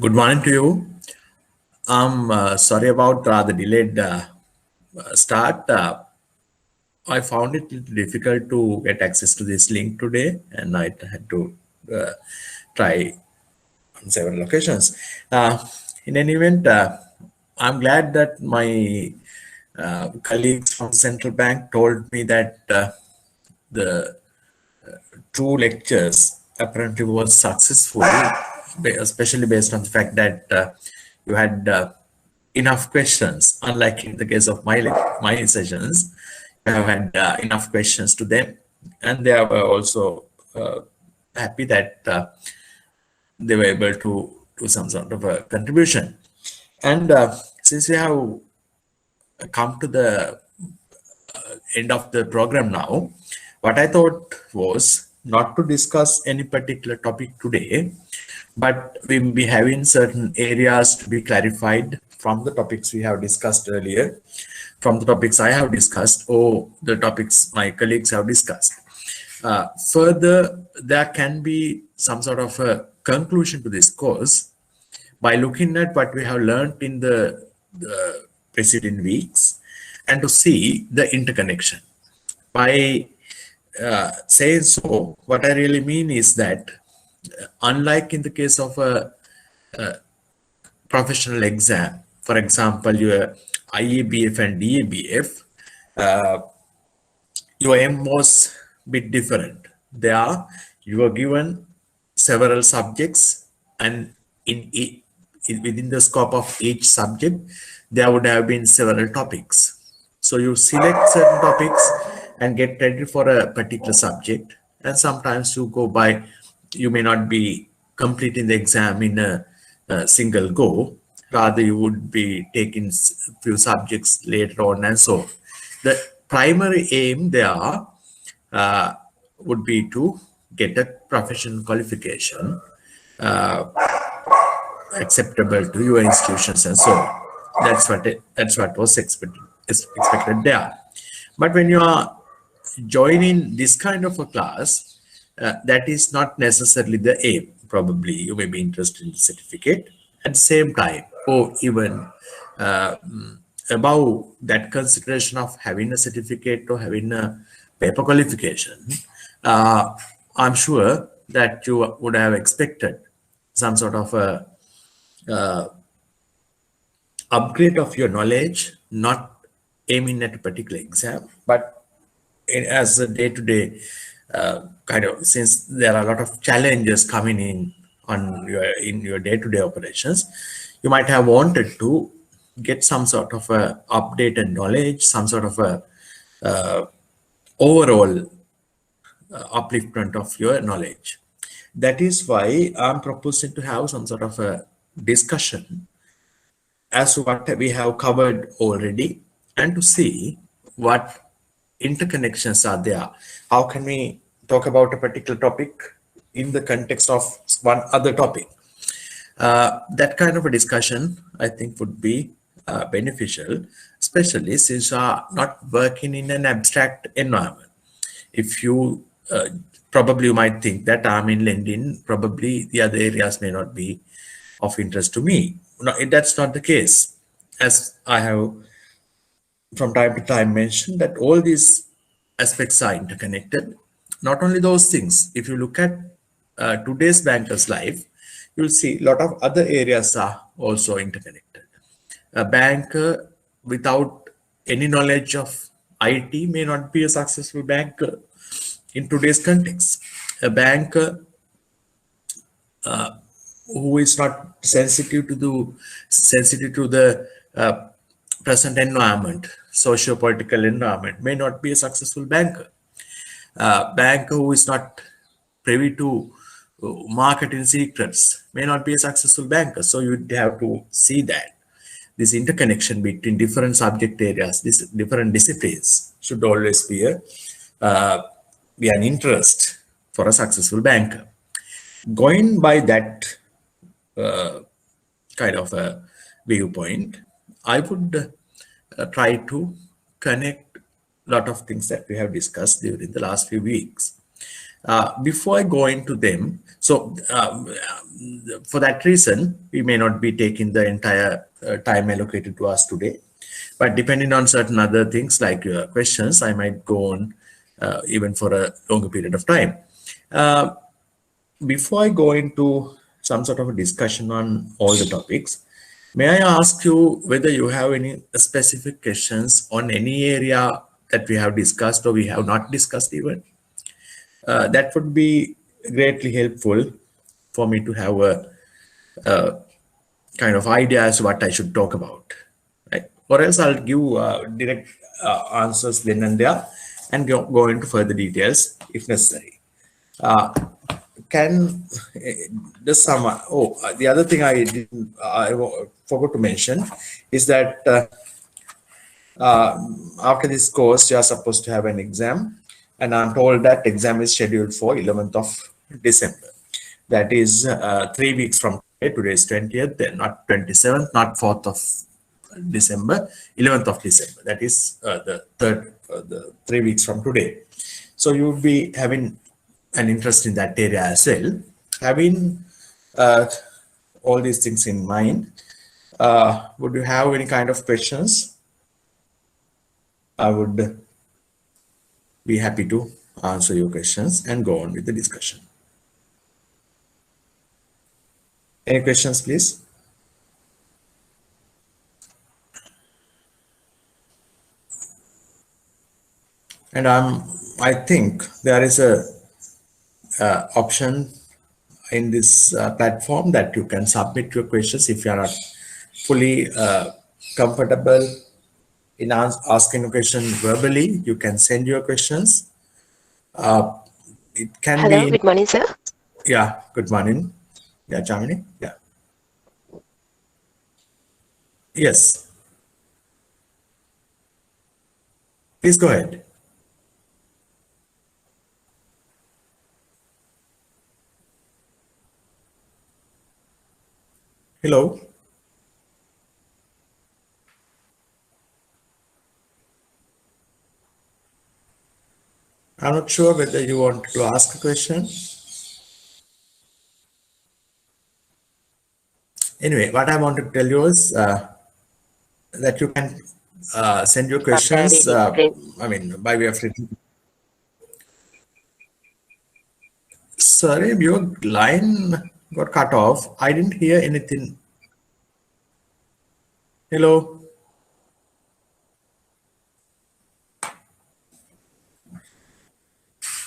Good morning to you. I'm sorry about the delayed start. I found it difficult to get access to this link today, and I had to uh, try on several occasions. In any event, I'm glad that my colleagues from the central bank told me that the two lectures apparently was successful, especially based on the fact that you had enough questions. Unlike in the case of my sessions, you have had enough questions to them, and they were also happy that they were able to do some sort of a contribution. And since we have come to the end of the program now, what I thought was not to discuss any particular topic today, but we will be having certain areas to be clarified from the topics we have discussed earlier, from the topics I have discussed, or the topics my colleagues have discussed. Further, there can be some sort of a conclusion to this course by looking at what we have learned in the preceding weeks and to see the interconnection. By saying so, what I really mean is that unlike in the case of a professional exam, for example, your IABF and DABF, your aim was a bit different. There, you are given several subjects, and within the scope of each subject, there would have been several topics. So you select certain topics and get ready for a particular subject, and sometimes you go by, you may not be completing the exam in a single go, rather you would be taking a few subjects later on, and so the primary aim there would be to get a professional qualification acceptable to your institutions, and so on. That's what was expected there. But when you are joining this kind of a class, that is not necessarily the aim. Probably you may be interested in the certificate at the same time, or even above that consideration of having a certificate or having a paper qualification. I'm sure that you would have expected some sort of a upgrade of your knowledge, not aiming at a particular exam, but as a day-to-day kind of, since there are a lot of challenges coming in your day-to-day operations, you might have wanted to get some sort of a updated knowledge, some sort of a overall upliftment of your knowledge. That is why I'm proposing to have some sort of a discussion as to what we have covered already, and to see what interconnections are there. How can we talk about a particular topic in the context of one other topic? That kind of a discussion, I think, would be beneficial, especially since you are not working in an abstract environment. If you probably you might think that I'm in lending, probably the other areas may not be of interest to me. No, that's not the case. As I have from time to time mentioned, that all these aspects are interconnected. Not only those things, if you look at today's banker's life, you'll see a lot of other areas are also interconnected. A banker without any knowledge of IT may not be a successful banker in today's context. A banker who is not sensitive to the present environment, socio-political environment, may not be a successful banker. Banker who is not privy to marketing secrets may not be a successful banker. So you have to see that this interconnection between different subject areas, these different disciplines, should always be an interest for a successful banker. Going by that kind of a viewpoint, I would try to connect a lot of things that we have discussed during the last few weeks. Before I go into them, so for that reason, we may not be taking the entire time allocated to us today. But depending on certain other things like your questions, I might go on even for a longer period of time. Uh, Before I go into some sort of a discussion on all the topics, may I ask you whether you have any specific questions on any area that we have discussed or we have not discussed even? That would be greatly helpful for me to have a kind of idea as to what I should talk about, right? Or else I'll give direct answers then and there and go into further details if necessary. Uh, can just some the other thing I didn't forgot to mention is that after this course you are supposed to have an exam, and I'm told that exam is scheduled for 11th of December. That is 3 weeks from today. Today is 20th, then not 27th, not 4th of December, 11th of December. That is the 3 weeks from today. So you will be having an interest in that area as well. Having uh, all these things in mind, would you have any kind of questions? I would be happy to answer your questions and go on with the discussion. Any questions, please? And I think there is a option in this platform that you can submit your questions if you are not fully comfortable in asking a question verbally. You can send your questions. It can Hello, be in, good morning, sir. yeah, good morning. Yeah, Jamini. Yeah. Yes. Please go ahead. Hello. I'm not sure whether you want to ask a question. Anyway, what I want to tell you is that you can send your questions, Maybe different. I mean, by way of written. Sorry, your line got cut off. I didn't hear anything. Hello.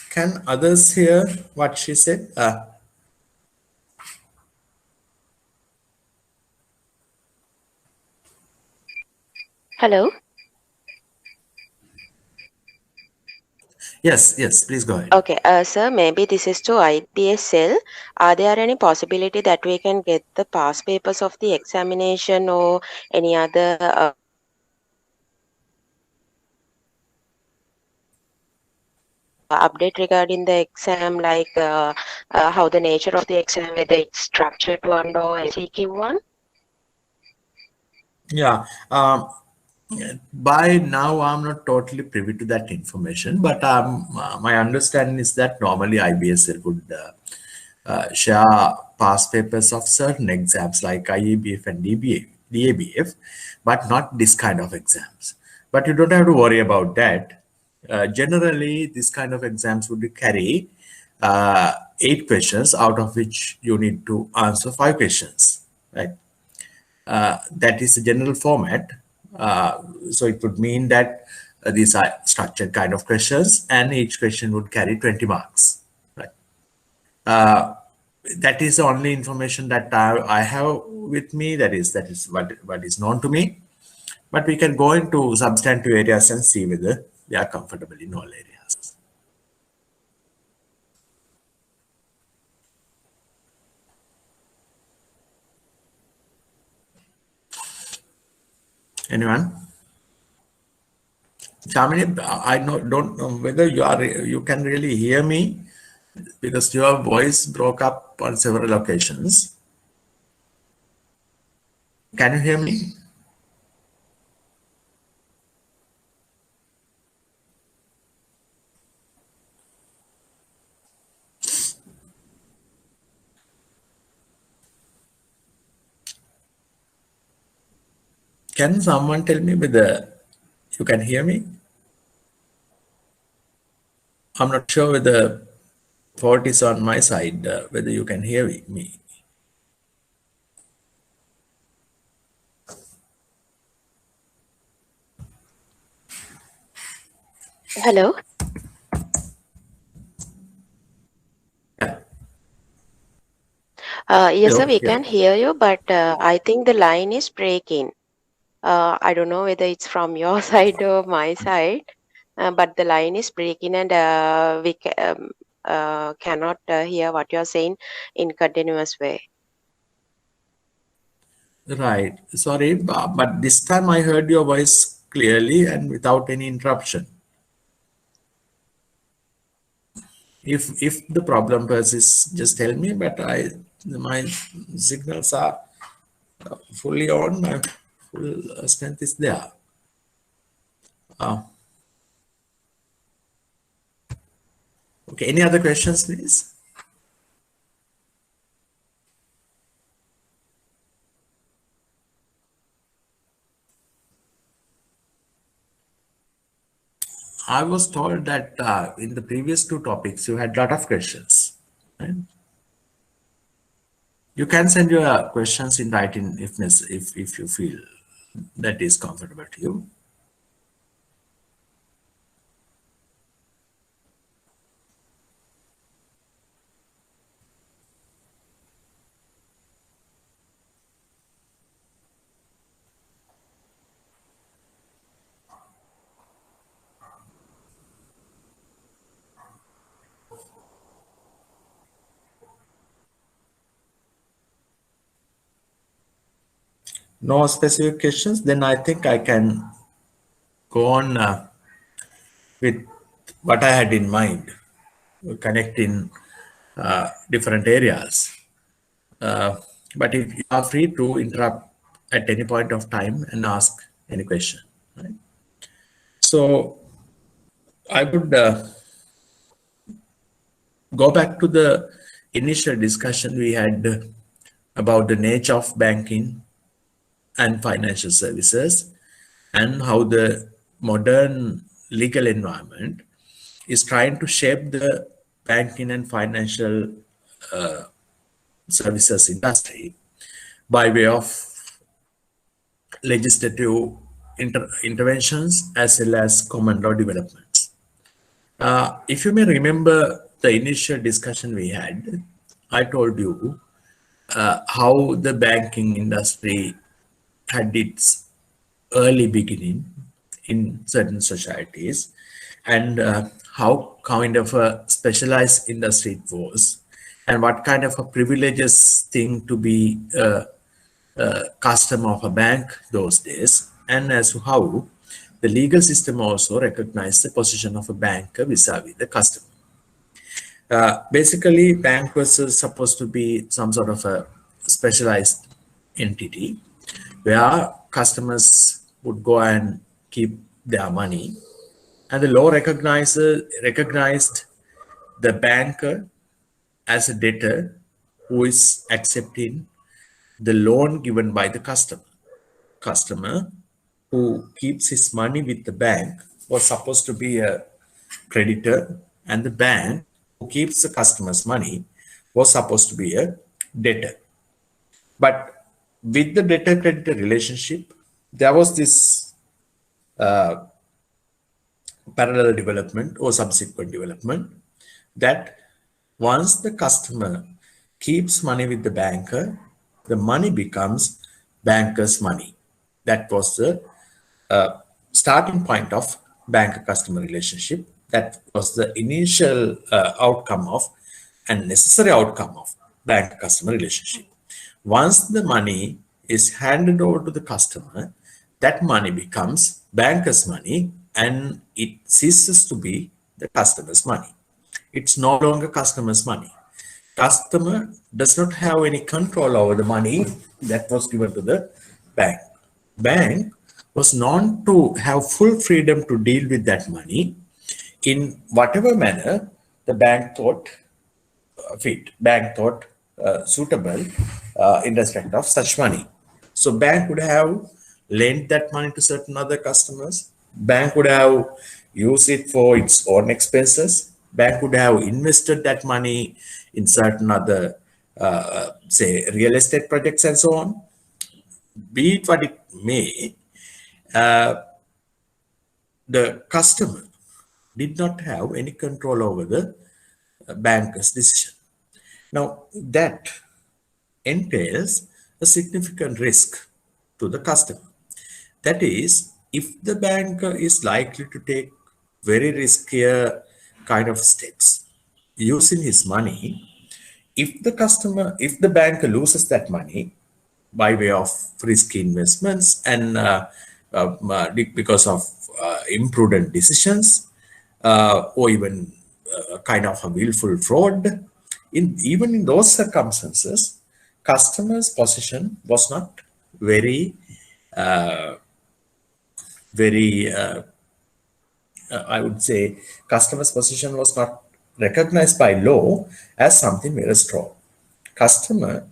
Can others hear what she said? Hello. Yes, yes, please go ahead. Okay, sir, maybe this is to IBSL. Are there any possibility that we can get the past papers of the examination or any other update regarding the exam, like how the nature of the exam, whether it's structured one or SEQ one? Yeah. By now, I'm not totally privy to that information, but my understanding is that normally IBSL would share past papers of certain exams like IEBF and DABF, but not this kind of exams. But you don't have to worry about that. Generally, this kind of exams would carry 8 questions, out of which you need to answer 5 questions, right? That is the general format. So it would mean that these are structured kind of questions, and each question would carry 20 marks. Right. That is the only information that I have with me. That is what is known to me. But we can go into substantive areas and see whether we are comfortable in all areas. Anyone? Chamini, I don't know whether you can really hear me because your voice broke up on several occasions. Can you hear me? Can someone tell me whether you can hear me? I'm not sure whether fault is on my side, whether you can hear me. Hello. Yeah. Yes, sir, Hello. we Yeah. can hear you, but I think the line is breaking. I don't know whether it's from your side or my side, but the line is breaking and we cannot hear what you're saying in continuous way. Right. Sorry, but this time I heard your voice clearly and without any interruption. If the problem persists, just tell me. But my signals are fully on. My full strength is there. Uh, okay. Any other questions, please? I was told that in the previous two topics you had a lot of questions. Right? You can send your questions in writing if you feel that is comfortable to you. No specific questions, then I think I can go on with what I had in mind, connecting different areas. Uh, but if you are free to interrupt at any point of time and ask any question. Right? So I would go back to the initial discussion we had about the nature of banking and financial services and how the modern legal environment is trying to shape the banking and financial services industry by way of legislative interventions as well as common law developments. If you may remember the initial discussion we had, I told you how the banking industry had its early beginning in certain societies and how kind of a specialized industry it was and what kind of a privileges thing to be a customer of a bank those days and as to how the legal system also recognized the position of a banker vis-a-vis the customer. Basically, bank was supposed to be some sort of a specialized entity where customers would go and keep their money, and the law recognized the banker as a debtor who is accepting the loan given by the customer. Customer who keeps his money with the bank was supposed to be a creditor, and the bank who keeps the customer's money was supposed to be a debtor. But with the debtor creditor relationship, there was this parallel development or subsequent development that once the customer keeps money with the banker, the money becomes banker's money. That was the starting point of banker customer relationship. That was the initial outcome of and necessary outcome of banker customer relationship. Once the money is handed over to the customer, that money becomes banker's money and it ceases to be the customer's money. It's no longer customer's money. Customer does not have any control over the money that was given to the bank. Bank was known to have full freedom to deal with that money in whatever manner the bank thought fit, bank thought suitable in respect of such money. So bank would have lent that money to certain other customers. Bank would have used it for its own expenses. Bank would have invested that money in certain other, say, real estate projects and so on. Be it what it may, the customer did not have any control over the banker's decision. Now, that entails a significant risk to the customer. That is, if the banker is likely to take very riskier kind of steps using his money, if the banker loses that money by way of risky investments and because of imprudent decisions or even kind of a willful fraud, even in those circumstances, customers' position was not very, very I would say customer's position was not recognized by law as something very strong. Customer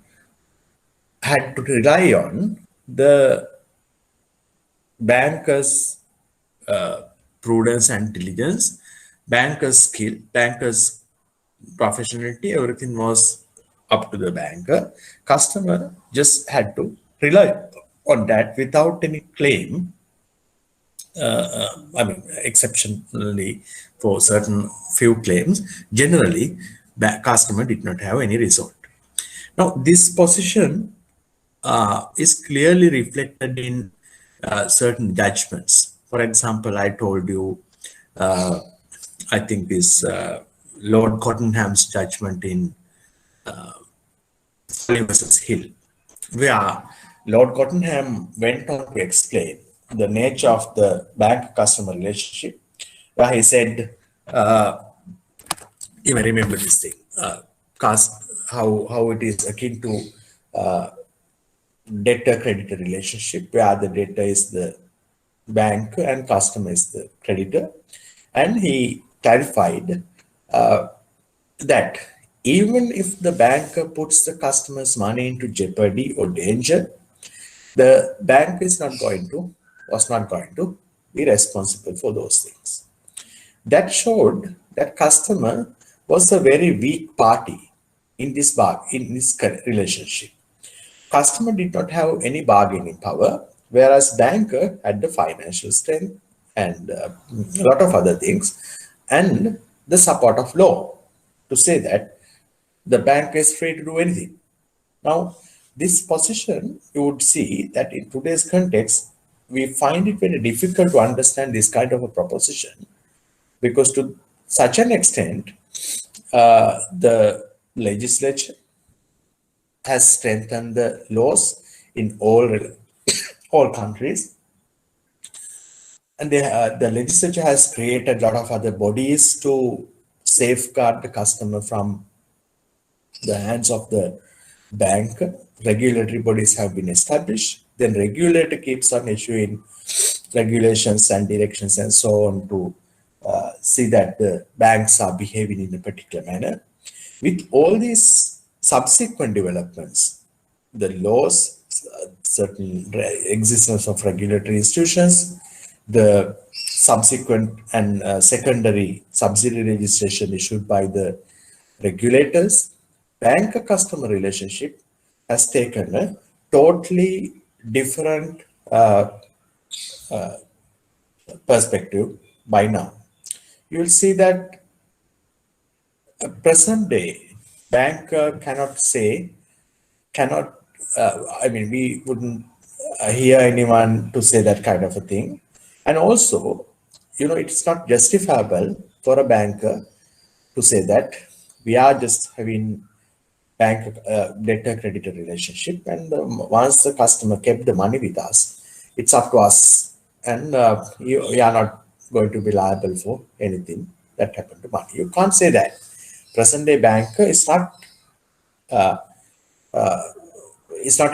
had to rely on the banker's prudence and diligence, banker's skill, banker's professionality, everything was up to the banker. Customer just had to rely on that without any claim. I mean, exceptionally for certain few claims, generally, the customer did not have any resort. Now, this position is clearly reflected in certain judgments. For example, I told you, I think this Lord Cottenham's judgment in Foley versus Hill, where Lord Cottenham went on to explain the nature of the bank-customer relationship, where he said, you may remember this thing, how it is akin to debtor-creditor relationship, where the debtor is the bank and customer is the creditor. And he clarified that even if the banker puts the customer's money into jeopardy or danger, the bank was not going to be responsible for those things. That showed that customer was a very weak party in this relationship. Customer did not have any bargaining power, whereas banker had the financial strength and a lot of other things, and the support of law to say that the bank is free to do anything. Now, this position, you would see that in today's context, we find it very difficult to understand this kind of a proposition, because to such an extent, the legislature has strengthened the laws in all countries, and the legislature has created a lot of other bodies to safeguard the customer from the hands of the bank. Regulatory bodies have been established. Then regulator keeps on issuing regulations and directions and so on to see that the banks are behaving in a particular manner. With all these subsequent developments, the laws, certain existence of regulatory institutions, the subsequent and secondary subsidiary registration issued by the regulators, banker-customer relationship has taken a totally different perspective by now. You will see that present day banker cannot, I mean, we wouldn't hear anyone to say that kind of a thing. And also, it's not justifiable for a banker to say that we are just having bank debtor creditor relationship, and once the customer kept the money with us, it's up to us, and you are not going to be liable for anything that happened to money. You can't say that. Present day banker is not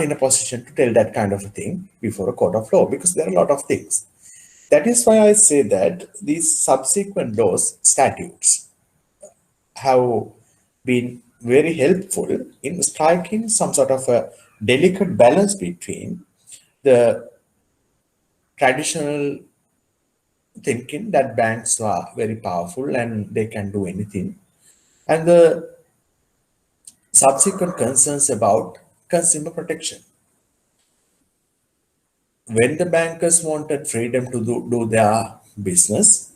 in a position to tell that kind of a thing before a court of law, because there are a lot of things. That is why I say that these subsequent laws, statutes, have been very helpful in striking some sort of a delicate balance between the traditional thinking that banks are very powerful and they can do anything, and the subsequent concerns about consumer protection. When the bankers wanted freedom to do their business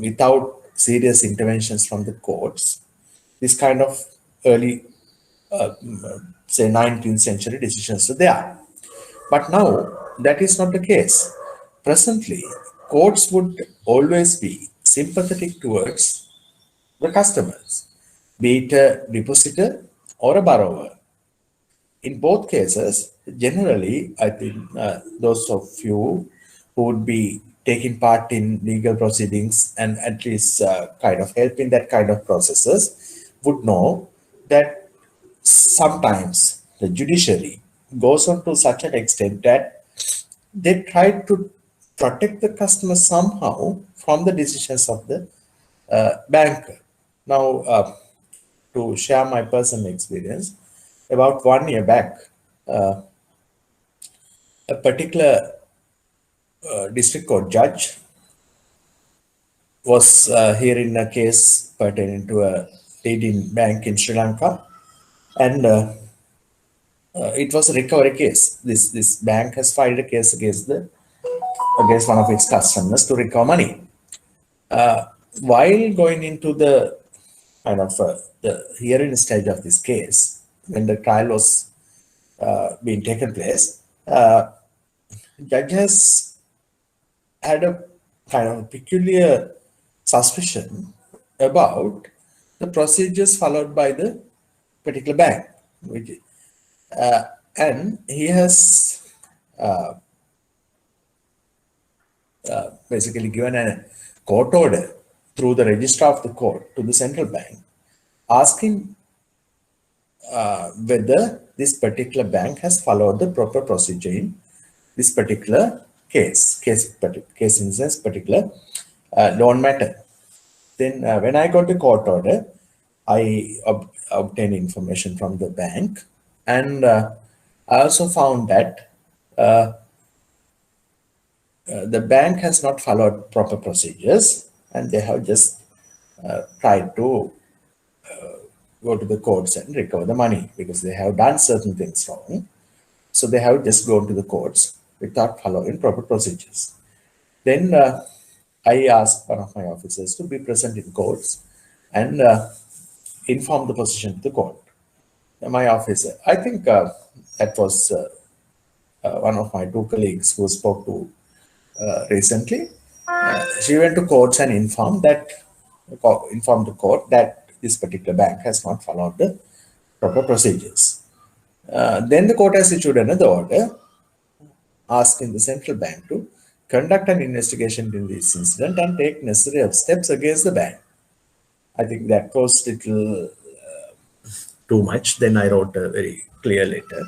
without serious interventions from the courts, this kind of early, say, 19th century decisions are there. But now that is not the case. Presently, courts would always be sympathetic towards the customers, be it a depositor or a borrower. In both cases, generally, I think those of you who would be taking part in legal proceedings and at least kind of help in that kind of processes would know that sometimes the judiciary goes on to such an extent that they try to protect the customer somehow from the decisions of the banker. Now, to share my personal experience, about 1 year back, uh, a particular district court judge was hearing a case pertaining to a leading bank in Sri Lanka, and it was a recovery case. This bank has filed a case against one of its customers to recover money. While going into the kind of the hearing stage of this case, when the trial was being taken place, judge has had a kind of peculiar suspicion about the procedures followed by the particular bank, which, uh, and he has basically given a court order through the registrar of the court to the central bank, asking whether this particular bank has followed the proper procedure in this particular case in this particular loan matter. Then when I got the court order, I obtained information from the bank, and I also found that the bank has not followed proper procedures, and they have just tried to go to the courts and recover the money because they have done certain things wrong. So they have just gone to the courts without following proper procedures. Then I asked one of my officers to be present in courts and inform the position to the court. My officer, I think that was one of my two colleagues who spoke to recently. She went to courts and informed the court that this particular bank has not followed the proper procedures. Then the court has issued another order asking the central bank to conduct an investigation in this incident and take necessary steps against the bank. I think that was little too much. Then I wrote a very clear letter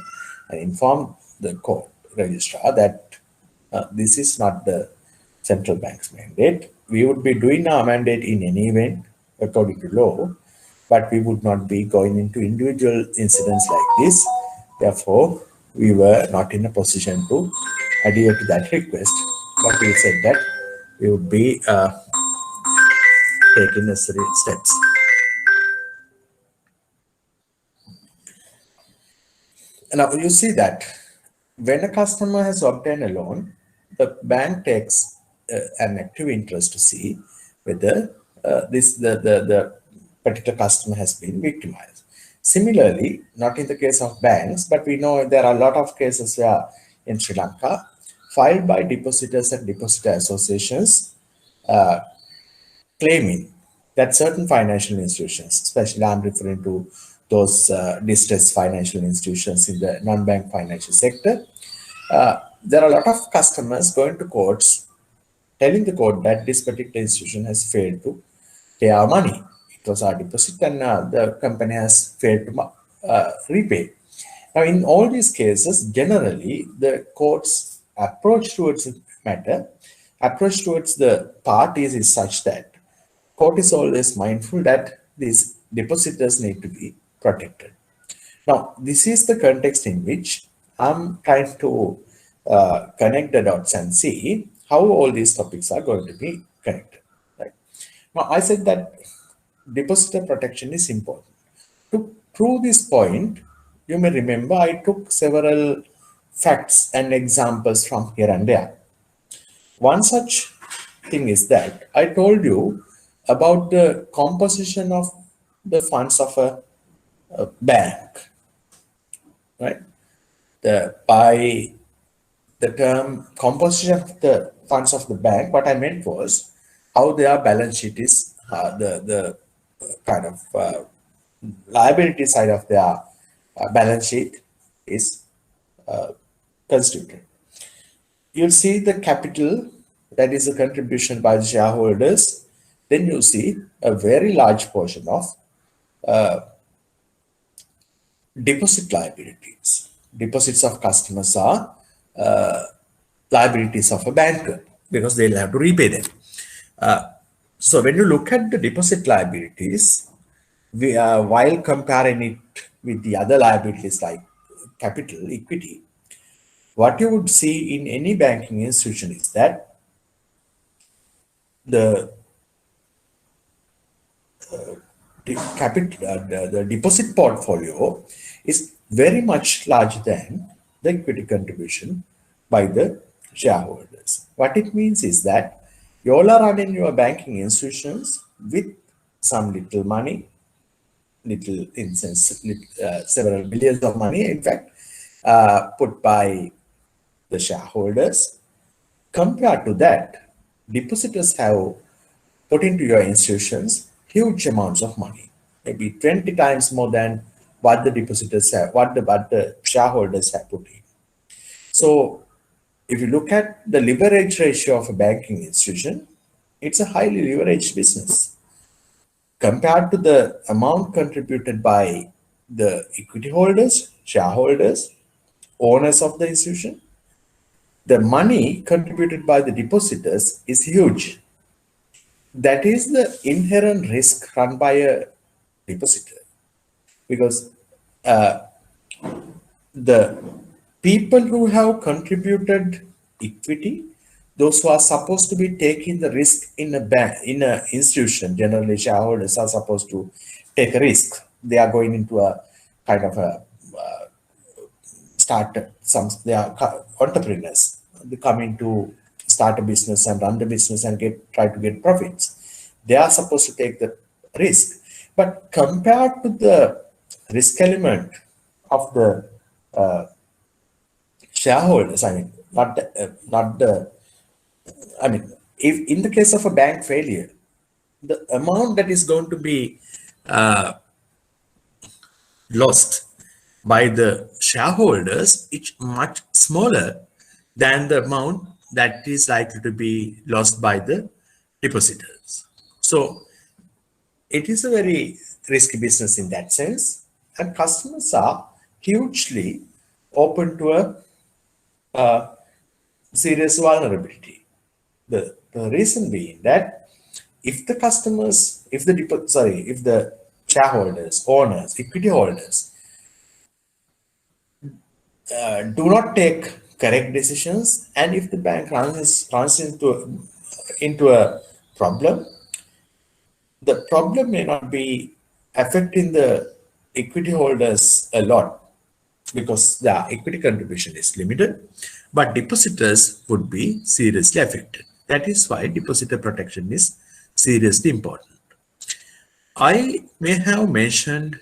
and informed the court registrar that this is not the central bank's mandate. We would be doing our mandate in any event according to law, but we would not be going into individual incidents like this. Therefore, we were not in a position to adhere to that request, but we said that we would be taking necessary steps. Now you see that when a customer has obtained a loan, the bank takes an active interest to see whether the particular customer has been victimized. Similarly, not in the case of banks, but we know there are a lot of cases where in Sri Lanka filed by depositors and depositor associations claiming that certain financial institutions, especially I'm referring to those distressed financial institutions in the non-bank financial sector, there are a lot of customers going to courts telling the court that this particular institution has failed to pay our money. It was our deposit and the company has failed to repay. Now, in all these cases, generally, the court's approach towards the matter, approach towards the parties is such that court is always mindful that these depositors need to be protected. Now, this is the context in which I'm trying to connect the dots and see how all these topics are going to be connected. Right? Now, I said that depositor protection is important. To prove this point, you may remember I took several facts and examples from here and there. One such thing is that I told you about the composition of the funds of a bank, right? By the term composition of the funds of the bank, what I meant was how their balance sheet is, the kind of liability side of their balance sheet is constituted. You'll see the capital, that is the contribution by the shareholders. Then you see a very large portion of deposit liabilities. Deposits of customers are liabilities of a banker because they'll have to repay them. So when you look at the deposit liabilities, while comparing it with the other liabilities like capital, equity, what you would see in any banking institution is that the the deposit portfolio is very much larger than the equity contribution by the shareholders. What it means is that you all are running your banking institutions with some little money, little in sense, several billions of money, in fact, put by the shareholders. Compared to that, depositors have put into your institutions huge amounts of money, maybe 20 times more than what the depositors have, what the shareholders have put in. So if you look at the leverage ratio of a banking institution, it's a highly leveraged business. Compared to the amount contributed by the equity holders, shareholders, owners of the institution, the money contributed by the depositors is huge. That is the inherent risk run by a depositor, because the people who have contributed equity, those who are supposed to be taking the risk in a bank, in an institution, generally shareholders are supposed to take a risk. They are going into a kind of a start some, they are entrepreneurs. They come into start a business and run the business and try to get profits. They are supposed to take the risk. But compared to the risk element of the shareholders, I mean, not the, I mean, if in the case of a bank failure, the amount that is going to be lost by the shareholders is much smaller than the amount that is likely to be lost by the depositors. So it is a very risky business in that sense, and customers are hugely open to a serious vulnerability. The reason being that if the customers, if the shareholders, owners, equity holders do not take correct decisions, and if the bank runs into a problem, the problem may not be affecting the equity holders a lot because the equity contribution is limited, but depositors would be seriously affected. That is why depositor protection is seriously important. I may have mentioned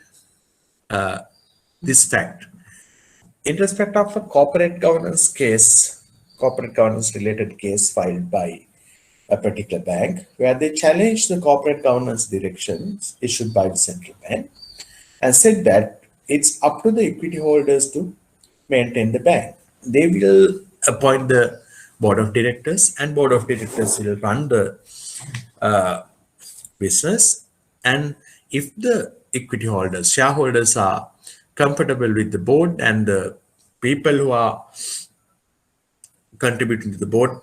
this fact in respect of a corporate governance case, corporate governance related case filed by a particular bank, where they challenged the corporate governance directions issued by the central bank and said that it's up to the equity holders to maintain the bank. They will appoint the board of directors, and board of directors will run the business. And if the equity holders, shareholders are comfortable with the board and the people who are contributing to the board,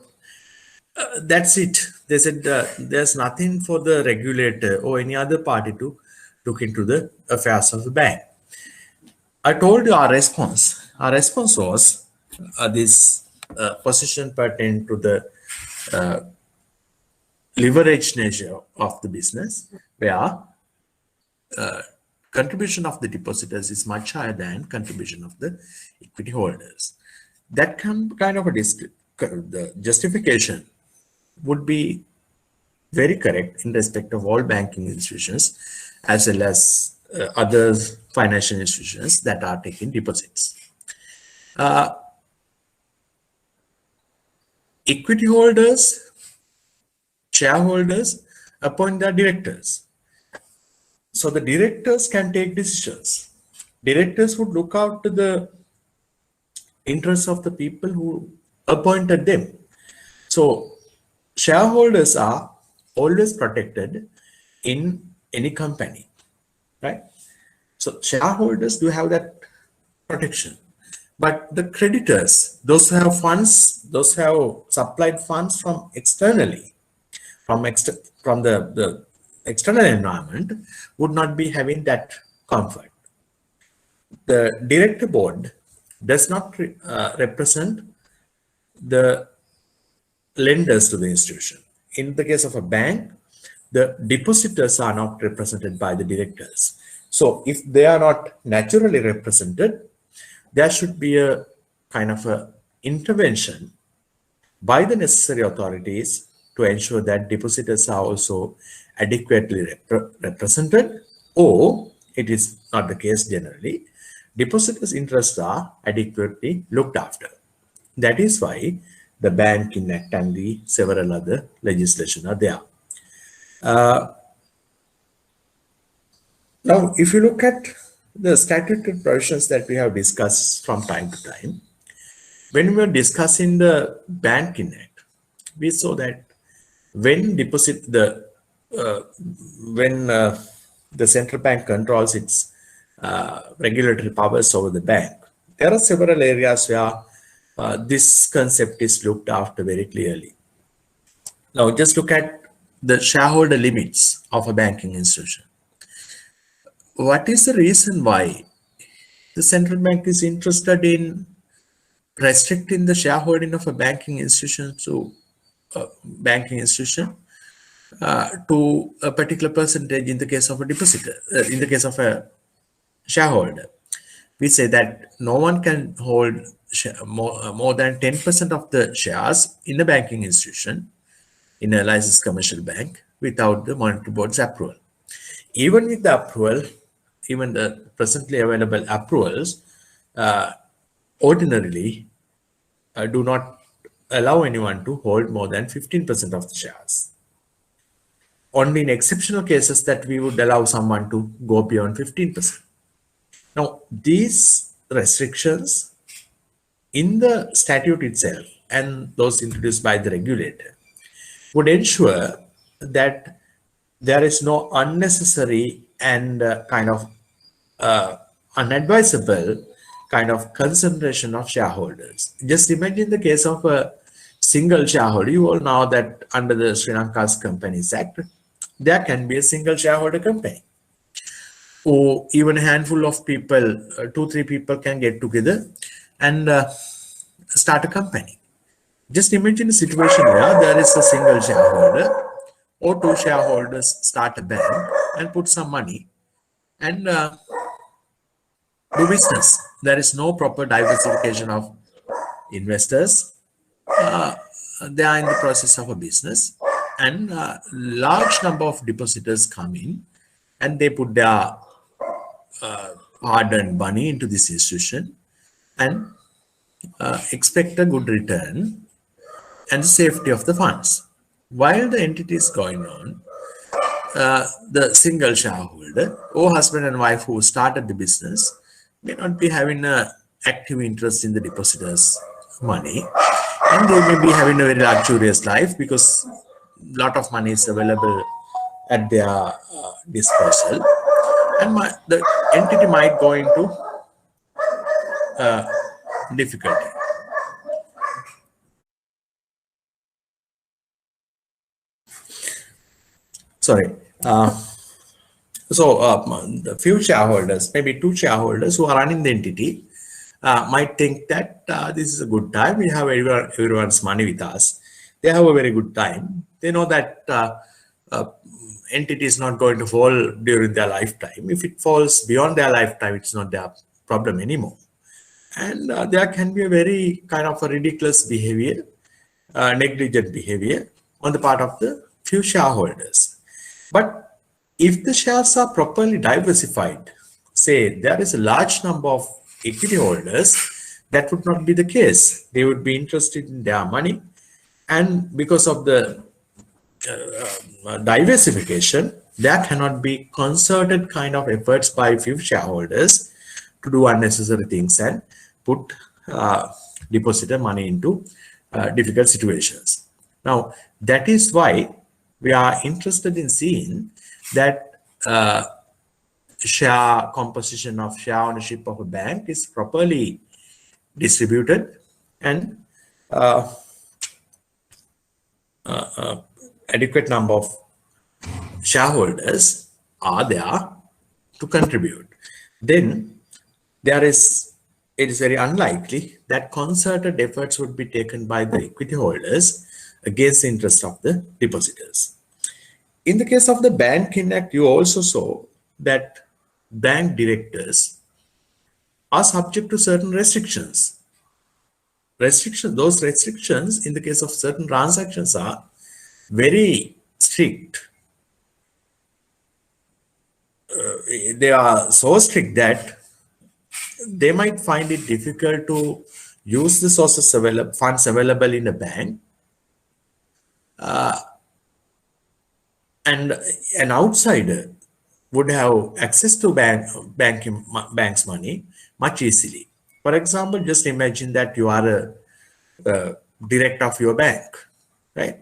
that's it. They said there's nothing for the regulator or any other party to look into the affairs of the bank. I told you our response. Our response was this position pertain to the leverage nature of the business, where contribution of the depositors is much higher than contribution of the equity holders. That kind of a the justification would be very correct in respect of all banking institutions as well as other financial institutions that are taking deposits. Equity holders, shareholders appoint their directors. So the directors can take decisions. Directors would look out to the interests of the people who appointed them. So shareholders are always protected in any company, right? So shareholders do have that protection. But the creditors, those who have funds, those who have supplied funds from externally, from the external environment, would not be having that comfort. The director board does not represent the lenders to the institution. In the case of a bank, the depositors are not represented by the directors. So if they are not naturally represented, there should be a kind of a intervention by the necessary authorities to ensure that depositors are also adequately represented, or it is not the case generally, depositors' interests are adequately looked after. That is why the Banking Act and the several other legislation are there. Now, if you look at the statutory provisions that we have discussed from time to time, when we were discussing the Banking Act, we saw that when the central bank controls its regulatory powers over the bank, there are several areas where this concept is looked after very clearly. Now, just look at the shareholder limits of a banking institution. What is the reason why the central bank is interested in restricting the shareholding of a banking institution to to a particular percentage in the case of a depositor, in the case of a shareholder? We say that no one can hold more than 10% of the shares in a banking institution, in a licensed commercial bank, without the monetary board's approval. Even with the approval, even the presently available approvals, ordinarily do not allow anyone to hold more than 15% of the shares. Only in exceptional cases that we would allow someone to go beyond 15%. Now, these restrictions in the statute itself and those introduced by the regulator would ensure that there is no unnecessary and unadvisable kind of concentration of shareholders. Just imagine the case of a single shareholder. You all know that under the Sri Lanka's Companies Act, there can be a single shareholder company, or even a handful of people, 2-3 people can get together and start a company. Just imagine a situation where there is a single shareholder or 2 shareholders start a bank and put some money and do business. There is no proper diversification of investors. They are in the process of a business, and large number of depositors come in and they put their hard-earned money into this institution and expect a good return and the safety of the funds. While the entity is going on, the single shareholder or husband and wife who started the business may not be having an active interest in the depositors' money, and they may be having a very luxurious life because a lot of money is available at their disposal, and the entity might go into difficulty. Sorry. So the few shareholders, maybe 2 shareholders who are running the entity, might think that this is a good time. We have everyone's money with us. They have a very good time. They know that uh, entity is not going to fall during their lifetime. If it falls beyond their lifetime, it's not their problem anymore. And there can be a very kind of a ridiculous behavior, negligent behavior on the part of the few shareholders. But if the shares are properly diversified, say there is a large number of equity holders, that would not be the case. They would be interested in their money, and because of the diversification, there cannot be concerted kind of efforts by few shareholders to do unnecessary things and put depositor money into difficult situations. Now, that is why we are interested in seeing that share composition of share ownership of a bank is properly distributed, and adequate number of shareholders are there to contribute. Then it is very unlikely that concerted efforts would be taken by the equity holders against the interest of the depositors. In the case of the Banking Act, you also saw that bank directors are subject to certain restrictions. Those restrictions in the case of certain transactions are very strict. They are so strict that they might find it difficult to use the sources funds available in a bank, and an outsider would have access to bank's money much easily. For example, just imagine that you are a director of your bank, right?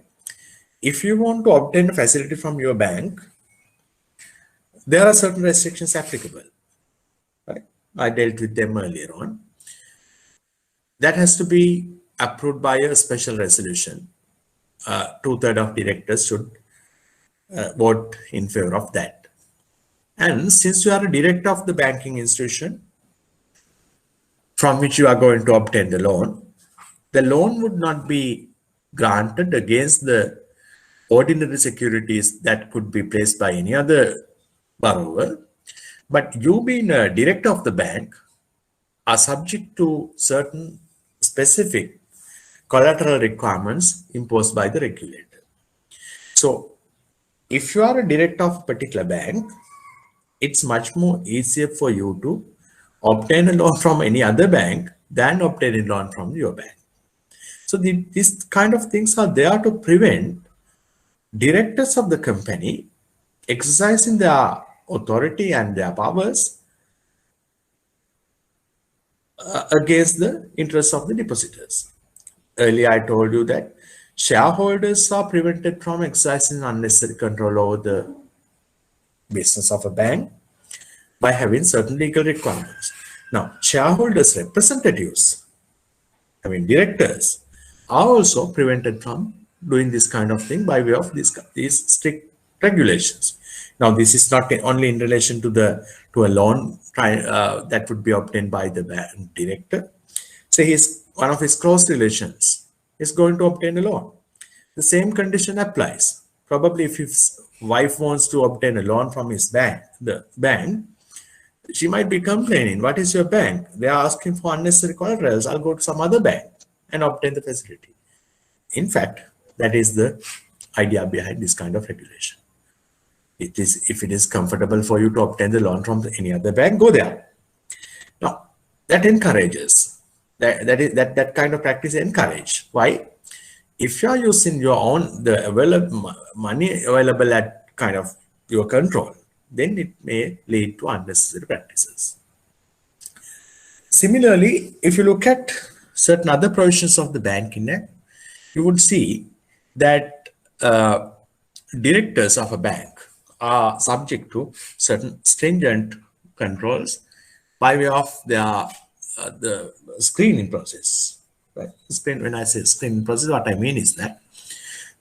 If you want to obtain a facility from your bank, there are certain restrictions applicable, right? I dealt with them earlier on. That has to be approved by a special resolution. 2/3 of directors should vote in favor of that. And since you are a director of the banking institution from which you are going to obtain the loan would not be granted against the ordinary securities that could be placed by any other borrower. But you being a director of the bank are subject to certain specific collateral requirements imposed by the regulator. So if you are a director of a particular bank, it's much more easier for you to obtain a loan from any other bank than obtain a loan from your bank. So these kind of things are there to prevent directors of the company exercising their authority and their powers against the interests of the depositors. Earlier, I told you that shareholders are prevented from exercising unnecessary control over the business of a bank by having certain legal requirements. Now, shareholders' representatives, I mean directors, are also prevented from doing this kind of thing by way of these strict regulations. Now, this is not only in relation to a loan that would be obtained by the bank director. Say one of his close relations is going to obtain a loan. The same condition applies. Probably if his wife wants to obtain a loan from the bank, she might be complaining, what is your bank? They are asking for unnecessary collaterals. I'll go to some other bank and obtain the facility. In fact, that is the idea behind this kind of regulation. If it is comfortable for you to obtain the loan from any other bank, go there. Now, that encourages, that kind of practice encouraged. Why? If you are using the money available at kind of your control, then it may lead to unnecessary practices. Similarly, if you look at certain other provisions of the Banking Act, you would see that directors of a bank are subject to certain stringent controls by way of the screening process. Right? When I say screening process, what I mean is that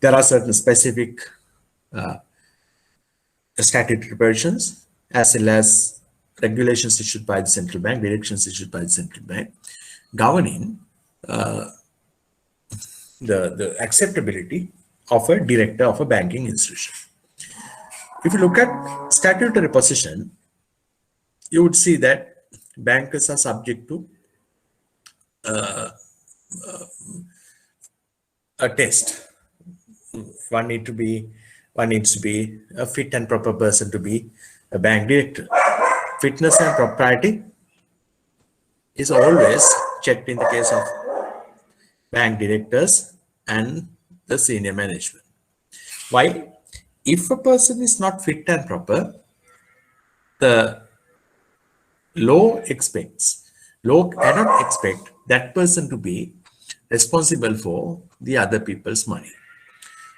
there are certain specific statutory provisions as well as regulations issued by the central bank, directions issued by the central bank, governing the acceptability of a director of a banking institution. If you look at statutory position, you would see that bankers are subject to a test. One needs to be a fit and proper person to be a bank director. Fitness and propriety is always checked in the case of bank directors and the senior management. Why? If a person is not fit and proper, the law cannot expect that person to be responsible for the other people's money.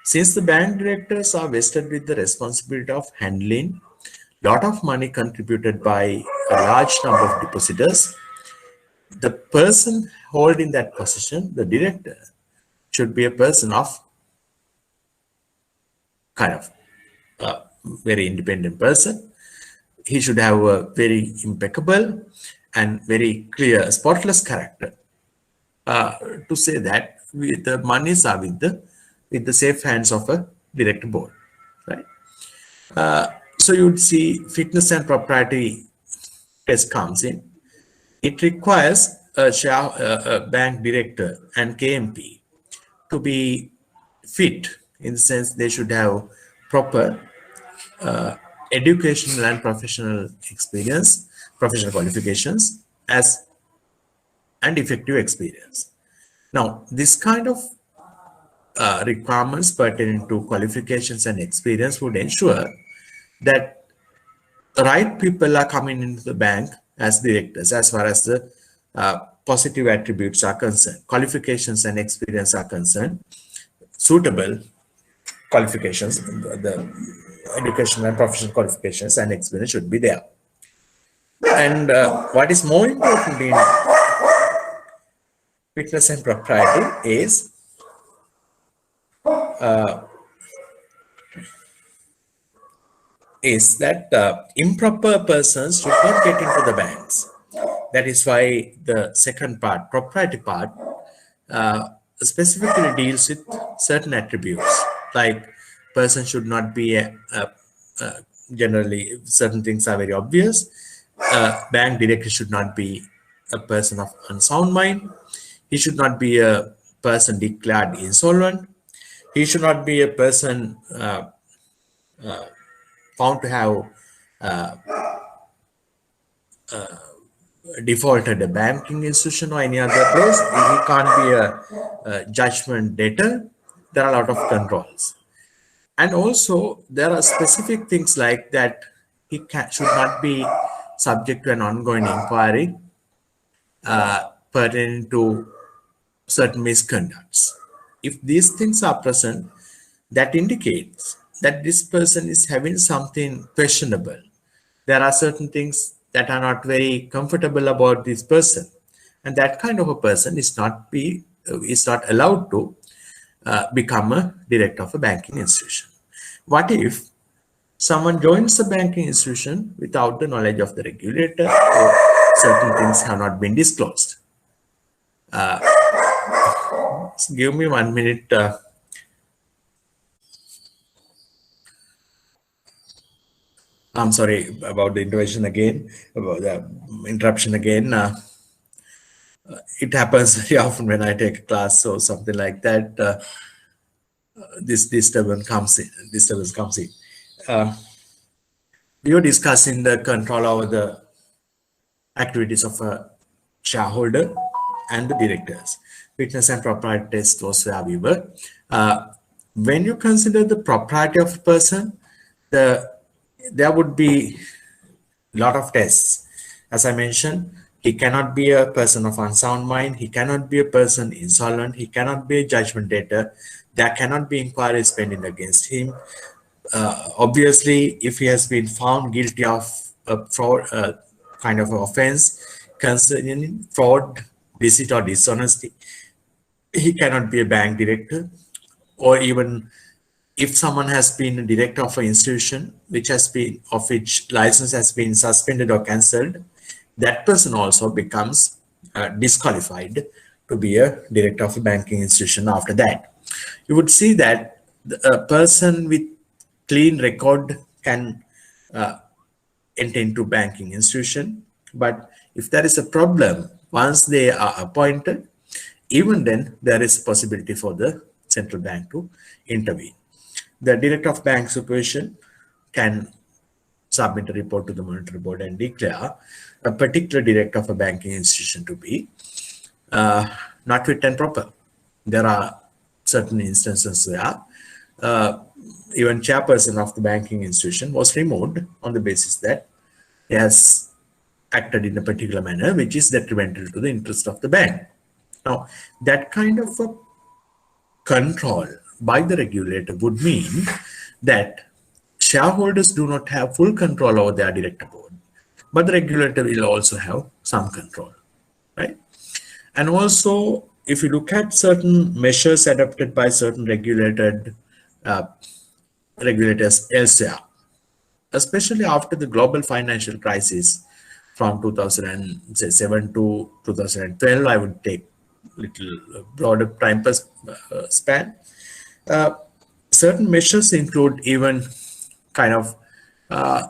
Since the bank directors are vested with the responsibility of handling lot of money contributed by a large number of depositors, the person holding that position, the director, should be a person of kind of a very independent person. He should have a very impeccable and very clear, spotless character to say that the monies are with the safe hands of a director board, right? So you would see fitness and propriety test comes in. It requires a bank director and KMP to be fit, in the sense they should have proper educational and professional experience, professional qualifications, as and effective experience. Now, this kind of requirements pertaining to qualifications and experience would ensure that the right people are coming into the bank as directors, as far as the positive attributes are concerned, qualifications and experience are concerned. Suitable qualifications, the educational and professional qualifications and experience should be there. And what is more important in fitness and propriety is that improper persons should not get into the banks. That is why the second part, propriety part, specifically deals with certain attributes, like person should not be generally certain things are very obvious. Bank director should not be a person of unsound mind. He should not be a person declared insolvent. He should not be a person found to have defaulted a banking institution or any other place. He can't be a judgment debtor. There are a lot of controls. And also, there are specific things like that should not be subject to an ongoing inquiry pertaining to certain misconducts. If these things are present, that indicates that this person is having something questionable. There are certain things that are not very comfortable about this person, and that kind of a person is not allowed to become a director of a banking institution. What if someone joins a banking institution without the knowledge of the regulator, or certain things have not been disclosed? Give me 1 minute. I'm sorry about the intervention again, about the interruption again. It happens very often when I take a class or something like that. This disturbance comes in. We were discussing the control over the activities of a shareholder and the directors. Fitness and propriety test was where we were. When you consider the propriety of a person, there would be a lot of tests. As I mentioned, he cannot be a person of unsound mind. He cannot be a person insolvent. He cannot be a judgment debtor. There cannot be inquiries pending against him. Obviously, if he has been found guilty of a fraud kind of offense concerning fraud, deceit, or dishonesty, he cannot be a bank director or even if someone has been a director of an institution which license has been suspended or cancelled, that person also becomes disqualified to be a director of a banking institution after that. You would see that a person with clean record can enter into banking institution, but if there is a problem once they are appointed, even then there is a possibility for the central bank to intervene. The director of bank supervision can submit a report to the monetary board and declare a particular director of a banking institution to be not fit and proper. There are certain instances where uh, even chairperson of the banking institution was removed on the basis that he has acted in a particular manner which is detrimental to the interest of the bank. Now, that kind of a control by the regulator would mean that shareholders do not have full control over their director board, but the regulator will also have some control, right? And also, if you look at certain measures adopted by certain uh, regulators elsewhere, especially after the global financial crisis from 2007 to 2012, I would take little broader time span. Uh, Certain measures include even kind of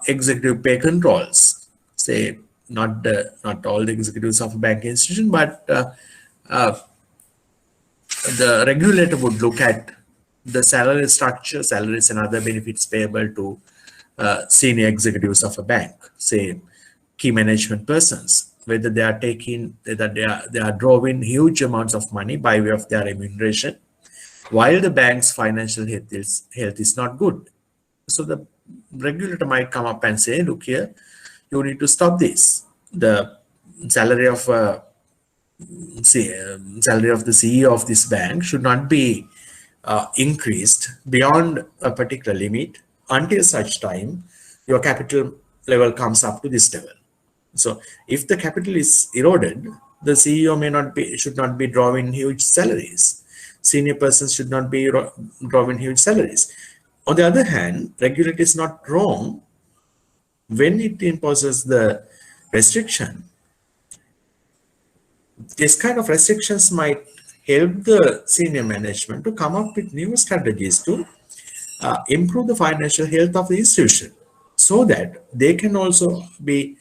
executive pay controls. Say not all the executives of a banking institution, but uh, the regulator would look at the salary structure, salaries and other benefits payable to senior executives of a bank, say key management persons, whether they are drawing huge amounts of money by way of their remuneration, while the bank's financial health is not good. So the regulator might come up and say, look here, you need to stop this. The salary of salary of the CEO of this bank should not be increased beyond a particular limit until such time your capital level comes up to this level. So if the capital is eroded, the CEO should not be drawing huge salaries. Senior persons should not be drawing huge salaries. On the other hand, regulator is not wrong when it imposes the restriction. This kind of restrictions might help the senior management to come up with new strategies to improve the financial health of the institution so that they can also be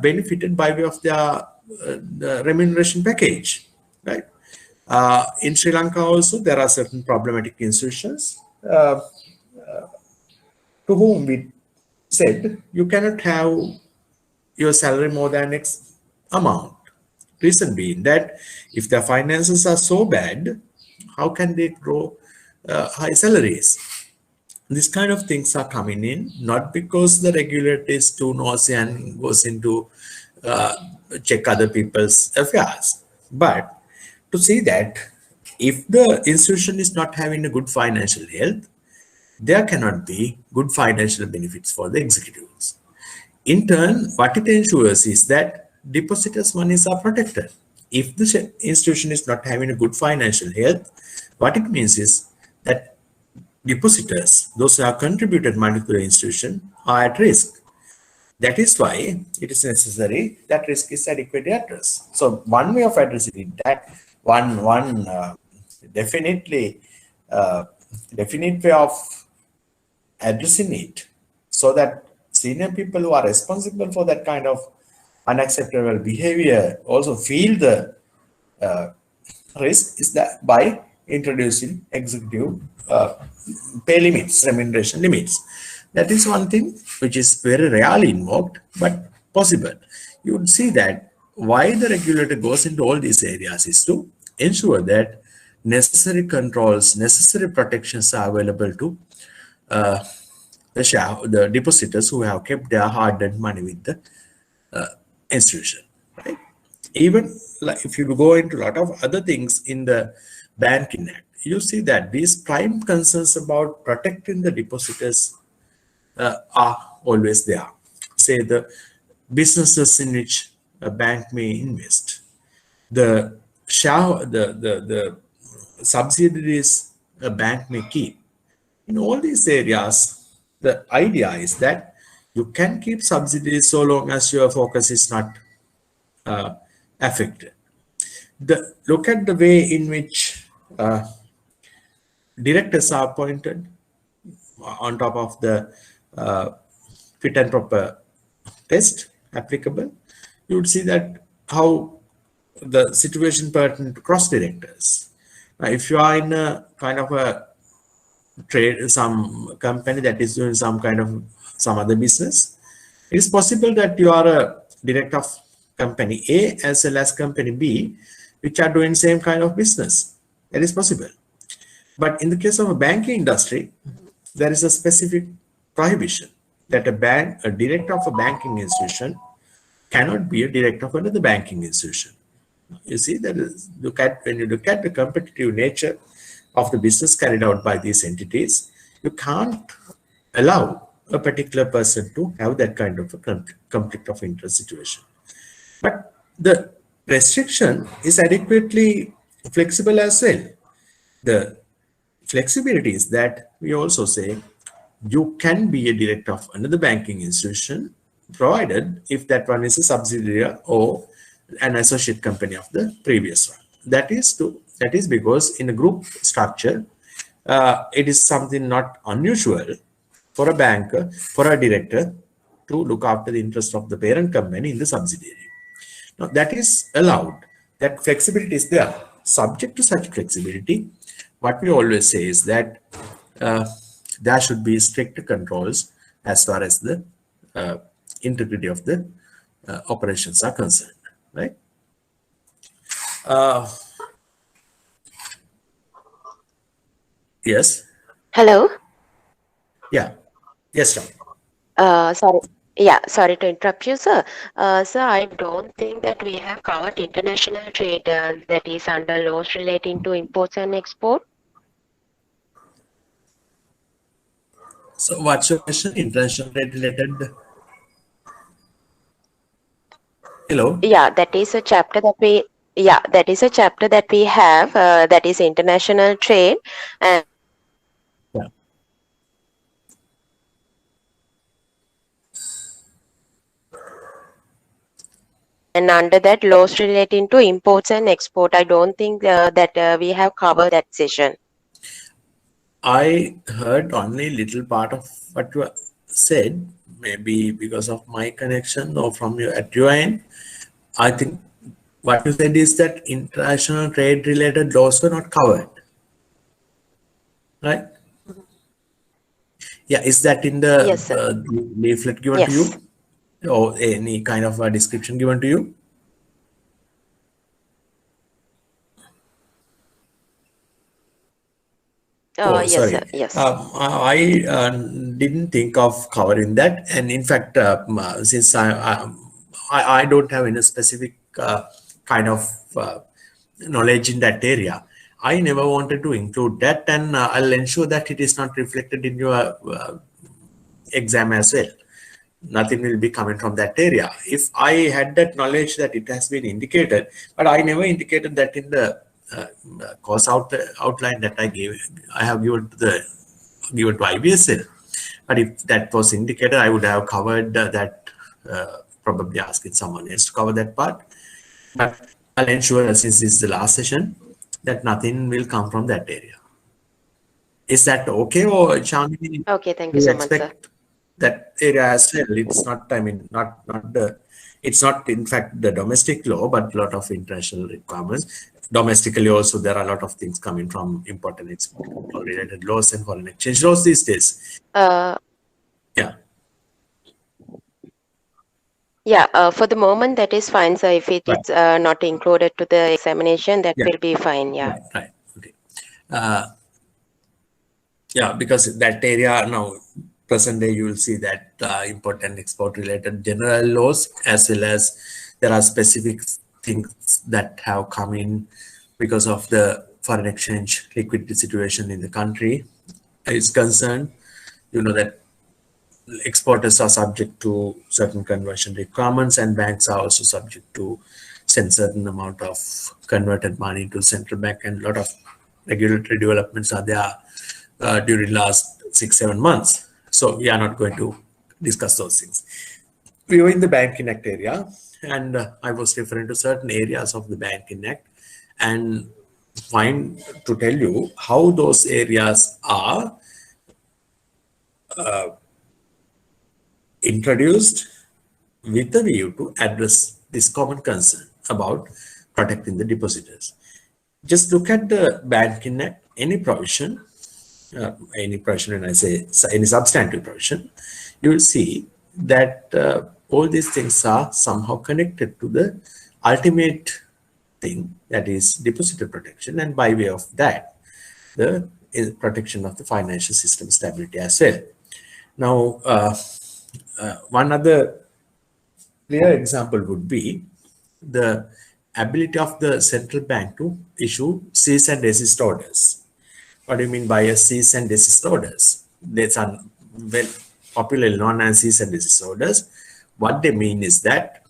benefited by way of their the remuneration package, right? In Sri Lanka also, there are certain problematic institutions to whom we said you cannot have your salary more than X amount. Reason being that if their finances are so bad, how can they grow high salaries? These kind of things are coming in, not because the regulator is too nosy and goes into uh, check other people's affairs, but to see that if the institution is not having a good financial health, there cannot be good financial benefits for the executives. In turn, what it ensures is that depositors' monies are protected. If the institution is not having a good financial health, what it means is that depositors, those who have contributed money to the institution, are at risk. That is why it is necessary that risk is adequately addressed. So one way of addressing it, that one definitely uh, definite way of addressing it, so that senior people who are responsible for that kind of unacceptable behavior also feel the uh, risk is that by introducing executive pay limits, remuneration limits. That is one thing which is very rarely invoked, but possible. You would see that why the regulator goes into all these areas is to ensure that necessary controls, necessary protections are available to uh, the depositors who have kept their hard-earned money with the institution. Right? Even like if you go into a lot of other things in the banking act, you see that these prime concerns about protecting the depositors are always there. Say the businesses in which a bank may invest, the the subsidiaries a bank may keep, In all these areas, the idea is that you can keep subsidies so long as your focus is not uh, affected. Look at the way in which directors are appointed on top of the uh, fit and proper test applicable. You would see that how the situation pertinent to cross directors. Now, if you are in a kind of a trade, some company that is doing some kind of some other business, it is possible that you are a director of company A as well as company B, which are doing same kind of business. That is possible. But in the case of a banking industry, there is a specific prohibition that a director of a banking institution cannot be a director of another banking institution. You see, that is, when you look at the competitive nature of the business carried out by these entities, you can't allow a particular person to have that kind of a conflict of interest situation. But the restriction is adequately flexible as well. The flexibility is that we also say you can be a director of another banking institution, provided if that one is a subsidiary or an associate company of the previous one. That is because in a group structure, it is something not unusual for a banker, for a director to look after the interest of the parent company in the subsidiary. Now, that is allowed. That flexibility is there. Subject to such flexibility, what we always say is that uh, there should be strict controls as far as the uh, integrity of the operations are concerned, right? Uh, yes, Hello. yeah, yes, Ram. Sorry. Yeah, sorry to interrupt you, sir. Sir, I don't think that we have covered international trade that is under laws relating to imports and export. So, what's your question? International trade related? Hello. Yeah, that is a chapter that we yeah, that is a chapter that we have that is international trade, and Yeah. under that laws relating to imports and export. I don't think that we have covered that session. I heard only little part of what you said, maybe because of my connection or from your at your end. I think what you said is that international trade related laws were not covered, right? Yeah, is that in the Yes, sir. leaflet given to Yes. you or any kind of a description given to you? Oh, Yes, sir. sorry. Yes. I didn't think of covering that, and in fact, since I don't have any specific kind of knowledge in that area, I never wanted to include that, and I'll ensure that it is not reflected in your exam as well. Nothing will be coming from that area. If I had that knowledge that it has been indicated, but I never indicated that in the course outline that I have given to IBSL. But if that was indicated, I would have covered that, probably asking someone else to cover that part. But I'll ensure that since this is the last session, that nothing will come from that area. Is that okay, or Shamini, Okay, thank you you so much, sir. expect that area as well? It's not, I mean, it's not in fact the domestic law, but a lot of international requirements. Domestically also, there are a lot of things coming from import and export related laws and foreign exchange laws these days. Uh, Yeah, yeah, for the moment that is fine, sir. If it right. is not included to the examination, that Yeah, will be fine. Yeah. right, right. Okay. Uh, Yeah, because that area now, present day, you will see that import and export related general laws, as well as there are specific things that have come in because of the foreign exchange liquidity situation in the country is concerned. You know that exporters are subject to certain conversion requirements, and banks are also subject to send certain amount of converted money to central bank, and a lot of regulatory developments are there during last 6-7 months. So we are not going to discuss those things. We were in the Banking Act area, and I was referring to certain areas of the Banking Act, and find to tell you how those areas are introduced with a view to address this common concern about protecting the depositors. Just look at the Banking Act, any provision, when I say any substantive provision, you will see that all these things are somehow connected to the ultimate thing, that is depositor protection, and by way of that, the protection of the financial system stability as well. Now, one other clear example would be the ability of the central bank to issue cease and desist orders. What do you mean by a cease and desist orders? There's are well popularly known as cease and desist orders. What they mean is that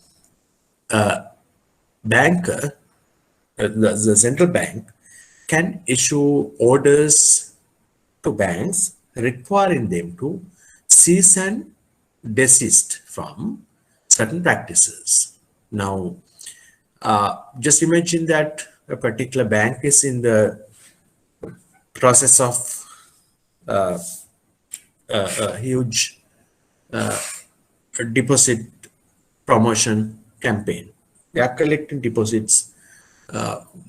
banker, the central bank, can issue orders to banks requiring them to cease and desist from certain practices. Now, just imagine that a particular bank is in the process of a huge deposit promotion campaign. They are collecting deposits.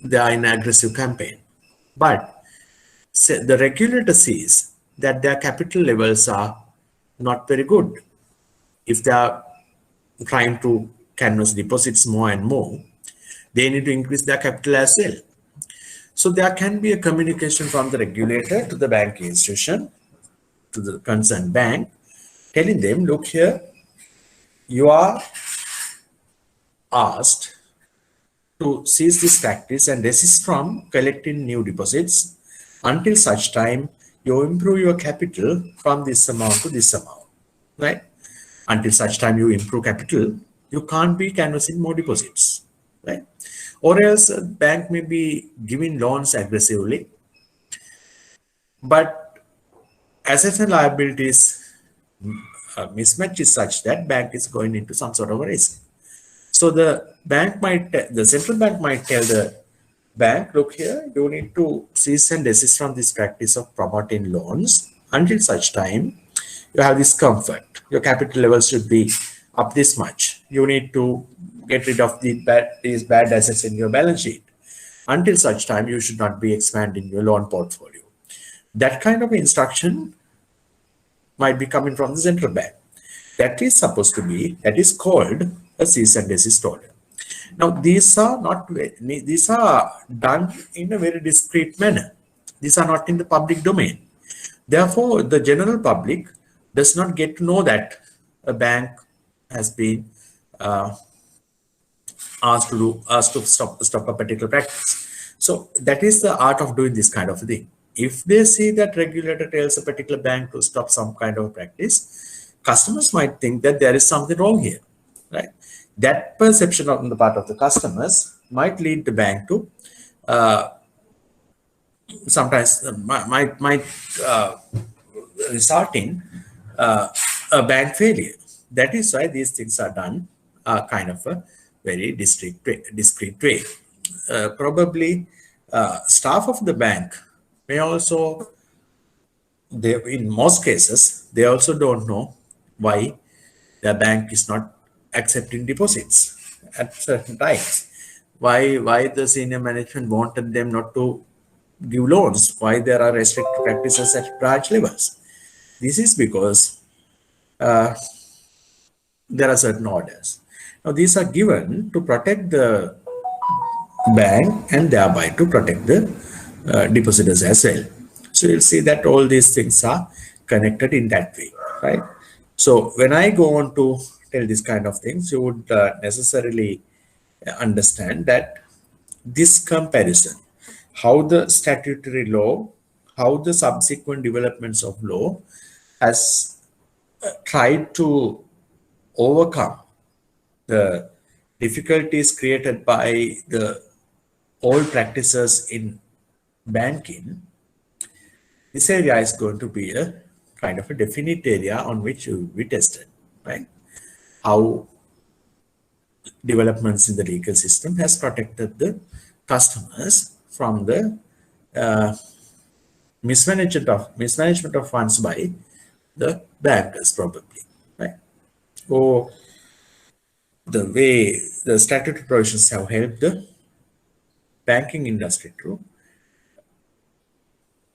They are in an aggressive campaign. But the regulator sees that their capital levels are not very good. If they are trying to canvas deposits more and more, they need to increase their capital as well. So there can be a communication from the regulator to the banking institution, to the concerned bank, telling them, look here, you are asked to cease this practice and desist from collecting new deposits until such time you improve your capital from this amount to this amount, right? Until such time you improve capital, you can't be canvassing more deposits, right? Or else a bank may be giving loans aggressively, but assets and liabilities mismatch is such that bank is going into some sort of a risk. So the central bank might tell the bank, look here, you need to cease and desist from this practice of promoting loans until such time you have this comfort. Your capital levels should be up this much. You need to get rid of these bad assets in your balance sheet. Until such time, you should not be expanding your loan portfolio. That kind of instruction might be coming from the central bank. That is called a cease and desist order. Now, these are done in a very discreet manner. These are not in the public domain. Therefore, the general public does not get to know that a bank has been asked to stop a particular practice. So that is the art of doing this kind of thing. If they see that regulator tells a particular bank to stop some kind of practice, customers might think that there is something wrong here, right? That perception on the part of the customers might lead the bank to sometimes might result in a bank failure. That is why these things are done kind of a very discreet way. Probably staff of the bank may also, in most cases, they also don't know why the bank is not accepting deposits at certain times. Why the senior management wanted them not to give loans, why there are restrictive practices at branch levels. This is because there are certain orders. Now, these are given to protect the bank and thereby to protect the depositors as well. So you'll see that all these things are connected in that way, right? So when I go on to tell this kind of things, you would necessarily understand that this comparison, how the statutory law, how the subsequent developments of law has tried to overcome the difficulties created by the old practices in banking, this area is going to be a kind of a definite area on which we tested, right? How developments in the legal system has protected the customers from the mismanagement of funds by the bankers, probably, right? Or the way the statutory provisions have helped the banking industry to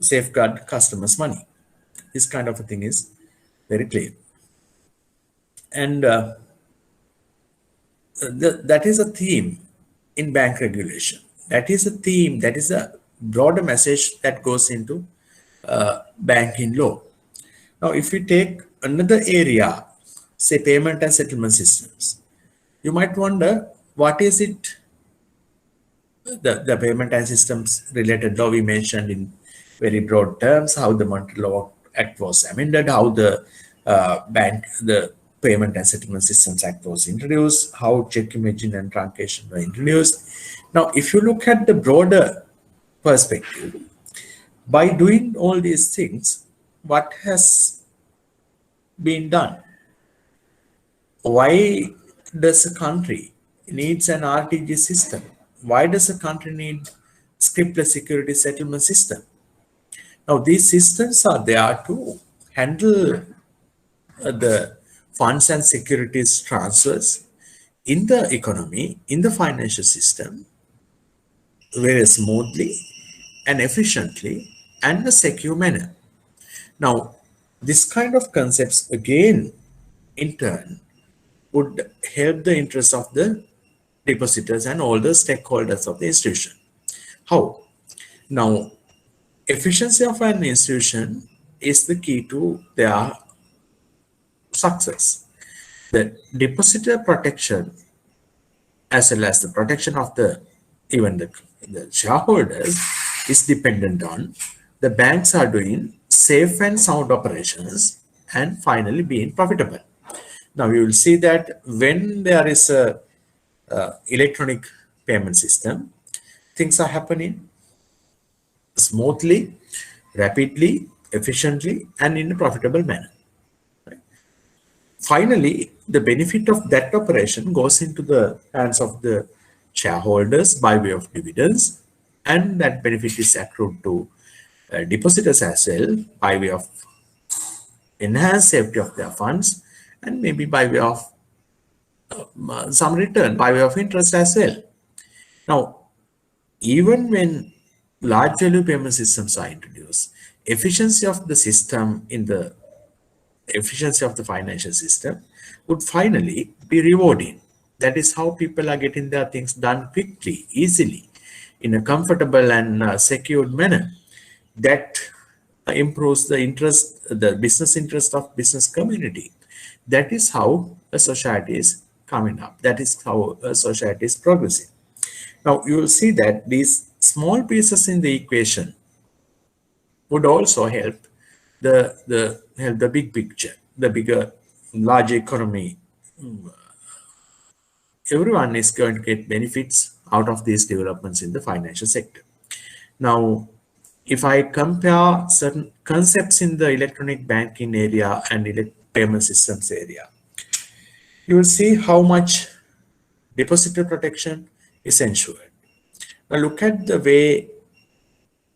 safeguard customers' money. This kind of a thing is very clear. And that is a theme in bank regulation. That is a theme, that is a broader message that goes into banking law. Now, if we take another area, say payment and settlement systems, you might wonder what is it, the payment and systems related law we mentioned in very broad terms, how the Monetary Law Act was amended, how the the Payment and Settlement Systems Act was introduced, how check imaging and truncation were introduced. Now, if you look at the broader perspective, by doing all these things, what has been done? Why does a country needs an RTG system? Why does a country need scriptless security settlement system? Now, these systems are there to handle the funds and securities transfers in the economy, in the financial system, very smoothly and efficiently and in a secure manner. Now, this kind of concepts again, in turn, would help the interests of the depositors and all the stakeholders of the institution. How? Now, efficiency of an institution is the key to their success. The depositor protection, as well as the protection of the even the shareholders, is dependent on the banks are doing safe and sound operations and finally being profitable. Now you will see that when there is a electronic payment system, things are happening smoothly, rapidly, efficiently, and in a profitable manner. Finally, the benefit of that operation goes into the hands of the shareholders by way of dividends, and that benefit is accrued to depositors as well by way of enhanced safety of their funds and maybe by way of some return by way of interest as well. Now, even when large value payment systems are introduced, efficiency of the system in the efficiency of the financial system would finally be rewarding. That is how people are getting their things done quickly, easily, in a comfortable and secured manner. That improves the interest, the business interest of business community. That is how a society is coming up. That is how a society is progressing. Now you will see that these small pieces in the equation would also help the big picture, the bigger, large economy. Everyone is going to get benefits out of these developments in the financial sector. Now, if I compare certain concepts in the electronic banking area and payment systems area, you will see how much depositor protection is ensured. Now, look at the way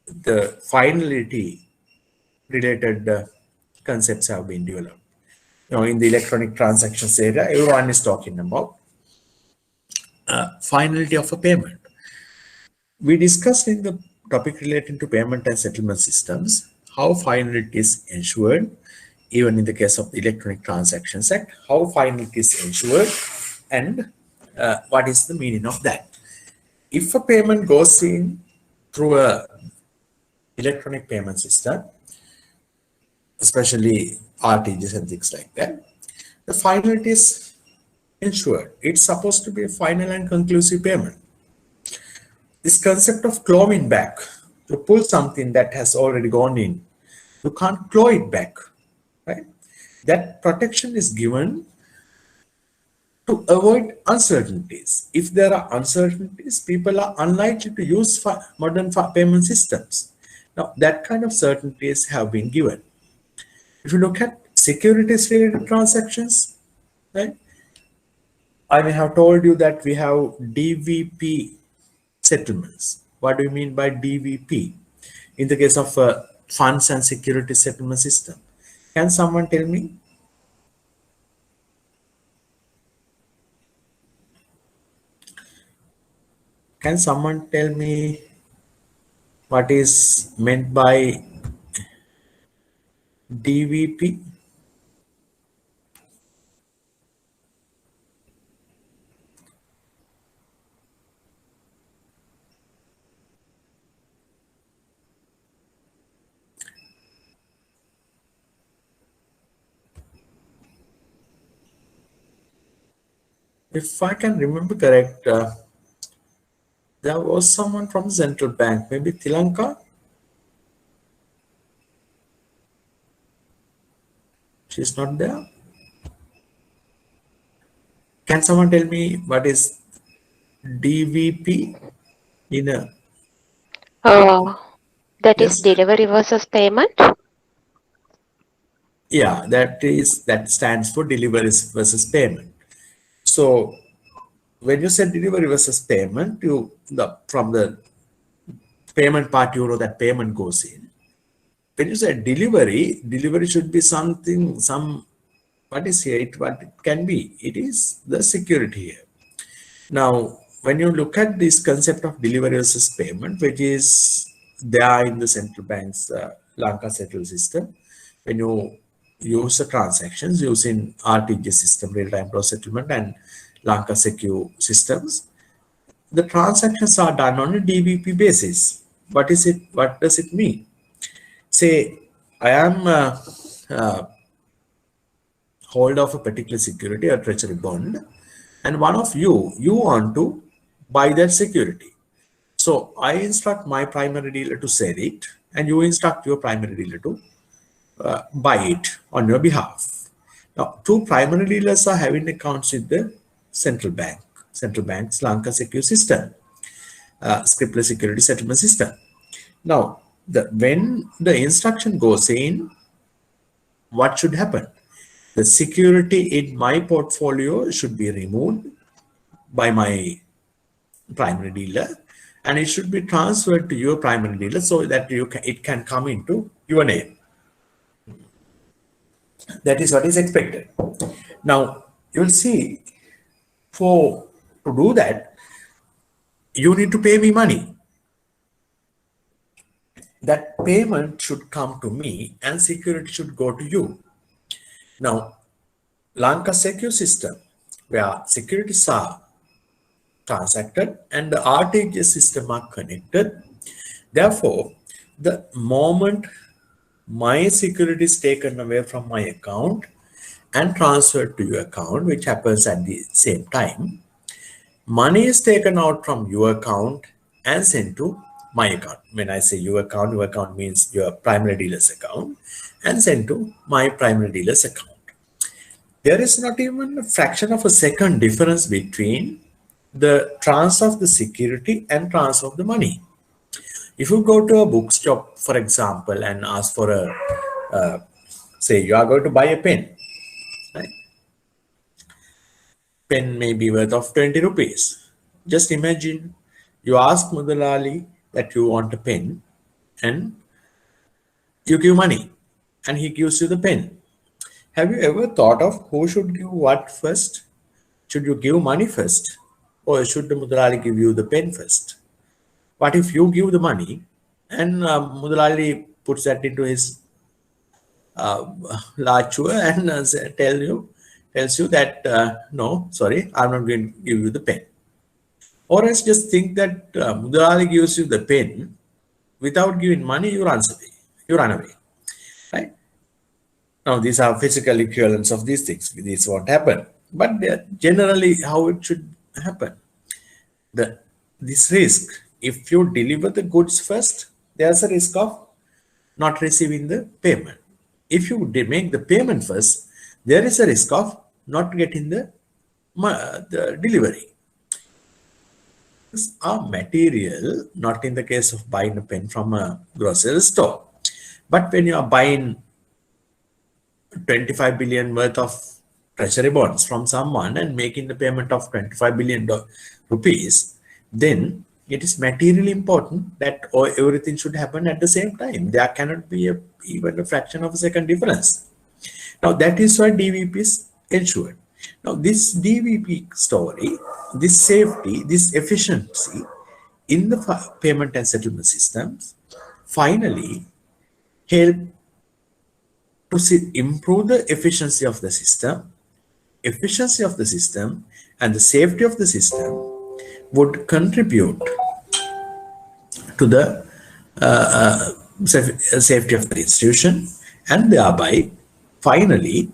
the finality related concepts have been developed. Now, in the electronic transactions area, everyone is talking about finality of a payment. We discussed in the topic relating to payment and settlement systems how finality is ensured, even in the case of the Electronic Transactions Act, how finality is ensured and what is the meaning of that. If a payment goes in through a electronic payment system, especially RTGs and things like that, the finality is ensured. It's supposed to be a final and conclusive payment. This concept of clawing back, to pull something that has already gone in, you can't claw it back, right? That protection is given to avoid uncertainties. If there are uncertainties, people are unlikely to use modern payment systems. Now, that kind of certainties have been given. If you look at securities related transactions, right? I may have told you that we have DVP settlements. What do you mean by DVP? In the case of funds and security settlement system, can someone tell me? Can someone tell me what is meant by DVP? If I can remember correct, there was someone from central bank, maybe Tilanka. She's not there. Can someone tell me what is DVP in a, Uh, that is yes? delivery versus payment. Yeah, that stands for deliveries versus payment. So when you say delivery versus payment, you the from the payment part, you know that payment goes in. When you say delivery, delivery should be something, some what is here, what it can be. It is the security here. Now, when you look at this concept of delivery versus payment, which is there in the central bank's Lanka settle system, when you use the transactions using RTGS system, real-time gross settlement, and Lanka secure systems, the transactions are done on a DVP basis. What is it? What does it mean? Say, I am uh, holder of a particular security, a treasury bond, and one of you want to buy that security. So I instruct my primary dealer to sell it, and you instruct your primary dealer to buy it on your behalf. Now, two primary dealers are having accounts with the central bank, central bank's Lanka secure system, scriptless security settlement system. Now, when the instruction goes in, what should happen? The security in my portfolio should be removed by my primary dealer, and it should be transferred to your primary dealer so that it can come into your name. That is what is expected. Now, you will see, for to do that, you need to pay me money. That payment should come to me and security should go to you. Now, Lanka secure system, where securities are transacted and the RTGS system are connected. Therefore, the moment my security is taken away from my account and transferred to your account, which happens at the same time, money is taken out from your account and sent to my account. When I say your account means your primary dealer's account, and sent to my primary dealer's account. There is not even a fraction of a second difference between the transfer of the security and transfer of the money. If you go to a bookshop, for example, and ask for a, say you are going to buy a pen, right? Pen may be worth of 20 rupees. Just imagine you ask Mudalali that you want a pen and you give money and he gives you the pen. Have you ever thought of who should give what first? Should you give money first, or should the Mudalali give you the pen first? What if you give the money and Mudalali puts that into his lachua and tells you that no, sorry, I'm not going to give you the pen. Or else just think that Mudalali gives you the pen without giving money, you run away, right? Now these are physical equivalents of these things. This won't happen, but generally how it should happen. This risk, if you deliver the goods first, there's a risk of not receiving the payment. If you make the payment first, there is a risk of not getting the delivery. These are material, not in the case of buying a pen from a grocery store. But when you are buying 25 billion worth of treasury bonds from someone and making the payment of 25 billion rupees, then it is materially important that everything should happen at the same time. There cannot be even a fraction of a second difference. Now that is why DVP is ensured. Now this DVP story, this safety, this efficiency in the payment and settlement systems finally help to improve the efficiency of the system and the safety of the system would contribute to the safety of the institution, and thereby finally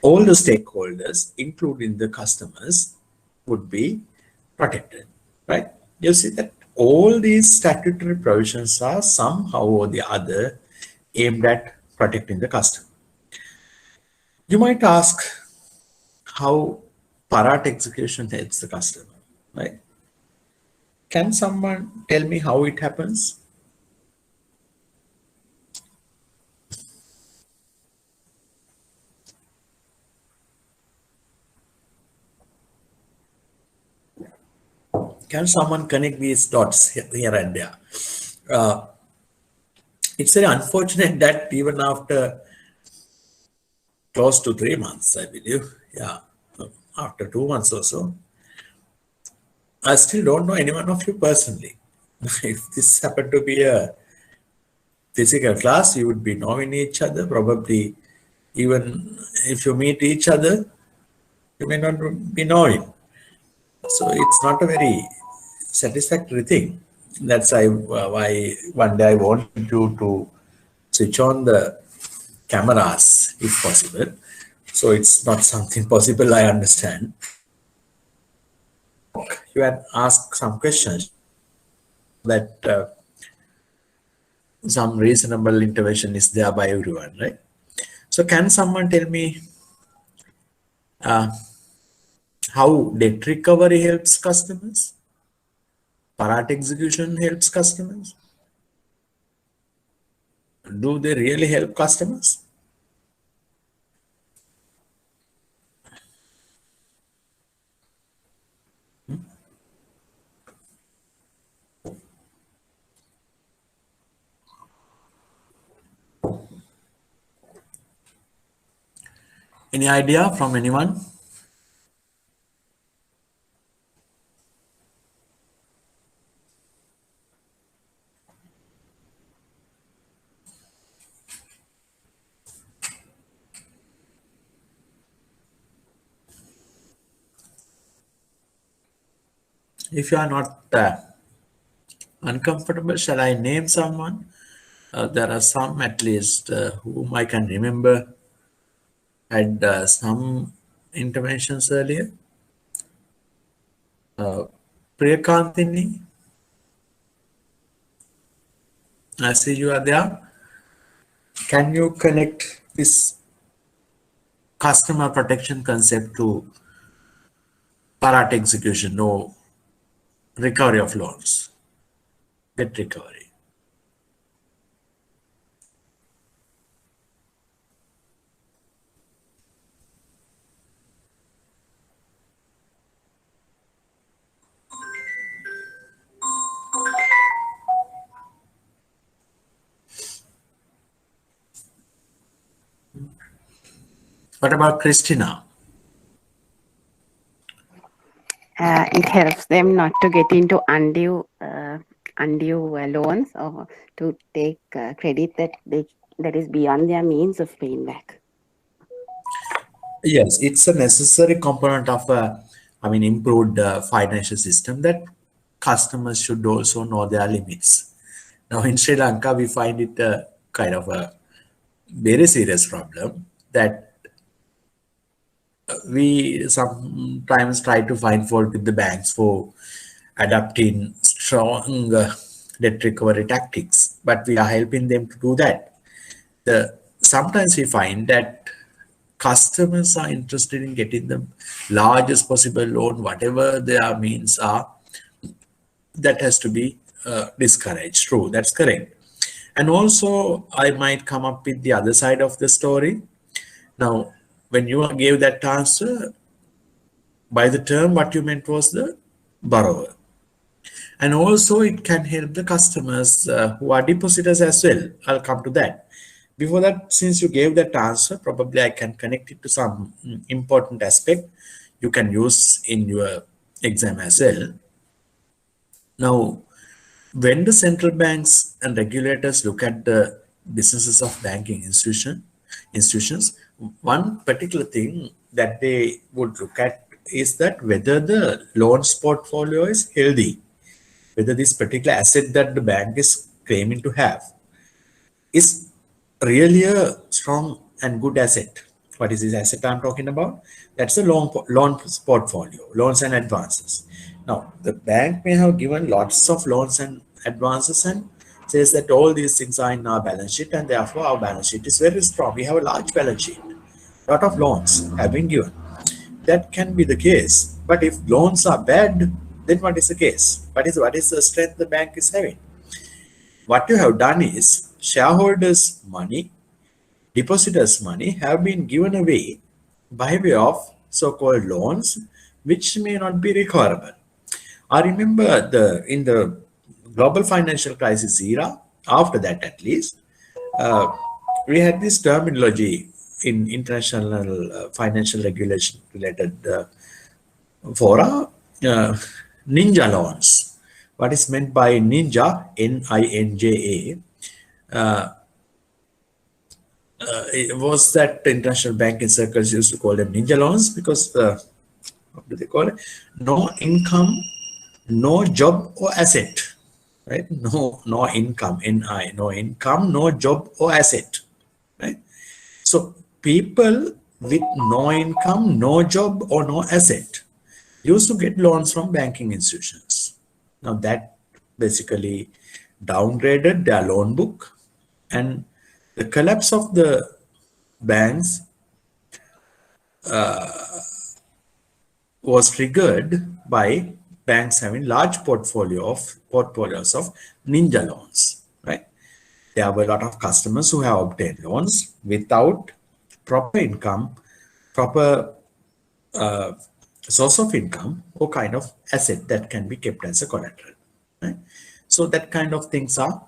all the stakeholders including the customers would be protected, right? You see that all these statutory provisions are somehow or the other aimed at protecting the customer. You might ask how Parat execution helps the customer, right? Can someone tell me how it happens? Can someone connect these dots here and there? Uh, it's very unfortunate that even after close to 3 months, I believe, yeah, after 2 months or so, I still don't know any one of you personally. If this happened to be a physical class, you would be knowing each other. Probably, even if you meet each other, you may not be knowing. So it's not a very satisfactory thing. That's why one day I wanted you to switch on the cameras if possible. So it's not something possible, I understand. You had asked some questions that some reasonable intervention is there by everyone, right? So can someone tell me uh, how debt recovery helps customers? Parat execution helps customers? Do they really help customers? Any idea from anyone? If you are not uncomfortable, shall I name someone? There are some at least whom I can remember had some interventions earlier. Priyakantini, I see you are there. Can you connect this customer protection concept to Parat execution, no recovery of loans, debt recovery? What about Christina? It helps them not to get into undue loans or to take credit that is beyond their means of paying back. Yes, it's a necessary component of improved financial system that customers should also know their limits. Now in Sri Lanka, we find it kind of a very serious problem that we sometimes try to find fault with the banks for adopting strong debt recovery tactics, but we are helping them to do that. Sometimes we find that customers are interested in getting the largest possible loan, whatever their means are. That has to be discouraged. True, that's correct. And also, I might come up with the other side of the story Now, when you gave that answer, by the term, what you meant was the borrower. And also it can help the customers who are depositors as well. I'll come to that. Before that, since you gave that answer, probably I can connect it to some important aspect you can use in your exam as well. Now, when the central banks and regulators look at the businesses of banking institutions, one particular thing that they would look at is that whether the loans portfolio is healthy, whether this particular asset that the bank is claiming to have is really a strong and good asset. What is this asset I'm talking about? That's a loan portfolio, loans and advances. Now, the bank may have given lots of loans and advances and says that all these things are in our balance sheet and therefore our balance sheet is very strong. We have a large balance sheet. A lot of loans have been given. That can be the case. But if loans are bad, then what is the case? What is the strength the bank is having? What you have done is shareholders' money, depositors' money have been given away by way of so-called loans, which may not be recoverable. I remember in the global financial crisis era, after that at least, uh, we had this terminology in international financial regulation related fora, ninja loans. What is meant by ninja, Ninja, it was that international banking circles used to call them ninja loans because what do they call it? No income, no job or asset, right? No income, no income, no job or asset, right? So people with no income, no job or no asset used to get loans from banking institutions. Now that basically downgraded their loan book, and the collapse of the banks was triggered by banks having large portfolios of ninja loans, right? There were a lot of customers who have obtained loans without proper income, proper source of income or kind of asset that can be kept as a collateral, right? So that kind of things are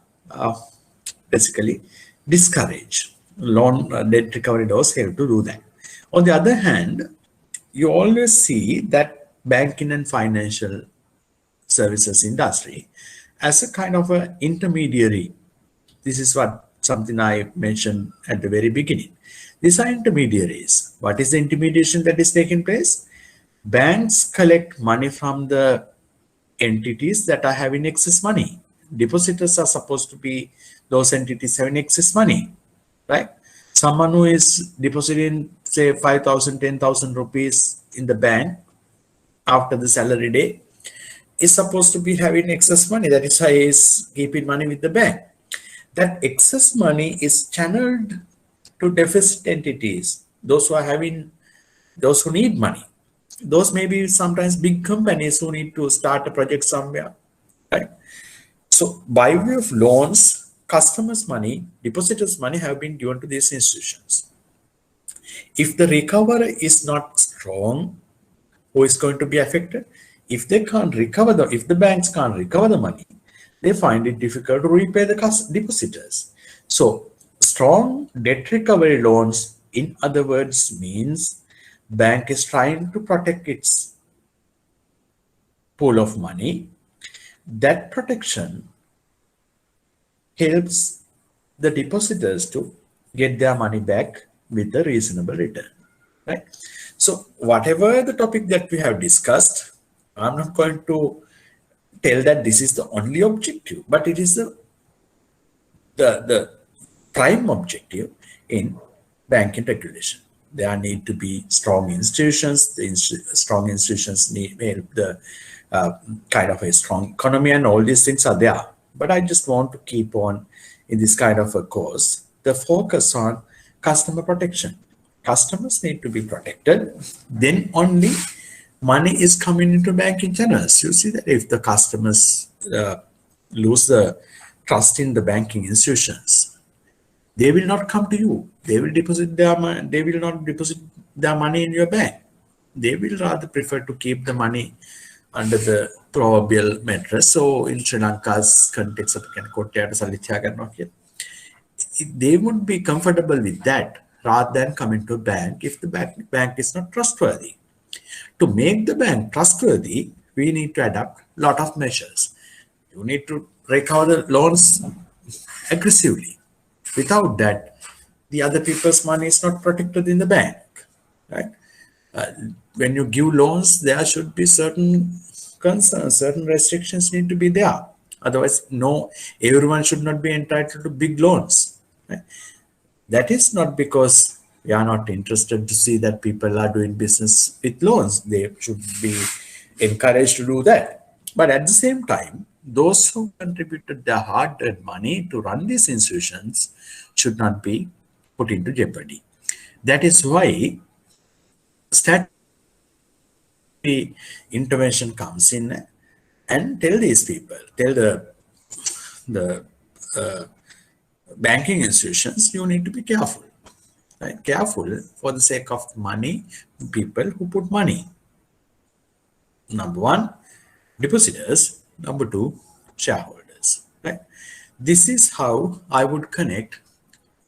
basically discouraged. Loan debt recovery does help to do that. On the other hand, you always see that banking and financial services industry as a kind of an intermediary. This is what something I mentioned at the very beginning. These are intermediaries. What is the intermediation that is taking place? Banks collect money from the entities that are having excess money. Depositors are supposed to be those entities having excess money, right? Someone who is depositing, say, 5,000, 10,000 rupees in the bank after the salary day is supposed to be having excess money. That is why he is keeping money with the bank. That excess money is channeled to deficit entities, those who need money. Those may be sometimes big companies who need to start a project somewhere, right? So by way of loans, customers' money, depositors' money have been given to these institutions. If the recovery is not strong, who is going to be affected? If they can't recover if the banks can't recover the money, they find it difficult to repay the depositors. So strong debt recovery loans, in other words, means bank is trying to protect its pool of money. That protection helps the depositors to get their money back with a reasonable return, right? So whatever the topic that we have discussed, I'm not going to tell that this is the only objective, but it is the prime objective in banking regulation. There need to be strong institutions. The strong institutions need help the kind of a strong economy, and all these things are there. But I just want to keep on in this kind of a course the focus on customer protection. Customers need to be protected. Then only money is coming into banking channels. You see that if the customers lose the trust in the banking institutions, They will not come to you. They will deposit their money. They will not deposit their money in your bank. They will rather prefer to keep the money under the proverbial mattress. So in Sri Lanka's context, they would be comfortable with that rather than coming to a bank if the bank is not trustworthy. To make the bank trustworthy, we need to adopt a lot of measures. You need to recover the loans aggressively. Without that, the other people's money is not protected in the bank, right? Uh, when you give loans, there should be certain concerns, certain restrictions need to be there. Otherwise, no, everyone should not be entitled to big loans. Right? That is not because we are not interested to see that people are doing business with loans. They should be encouraged to do that. But at the same time, those who contributed their hard-earned money to run these institutions should not be put into jeopardy. That is why statutory intervention comes in and tell these people, tell the banking institutions, you need to be careful. Right? Careful for the sake of money, people who put money. Number one, depositors. Number two, shareholders. Right? This is how I would connect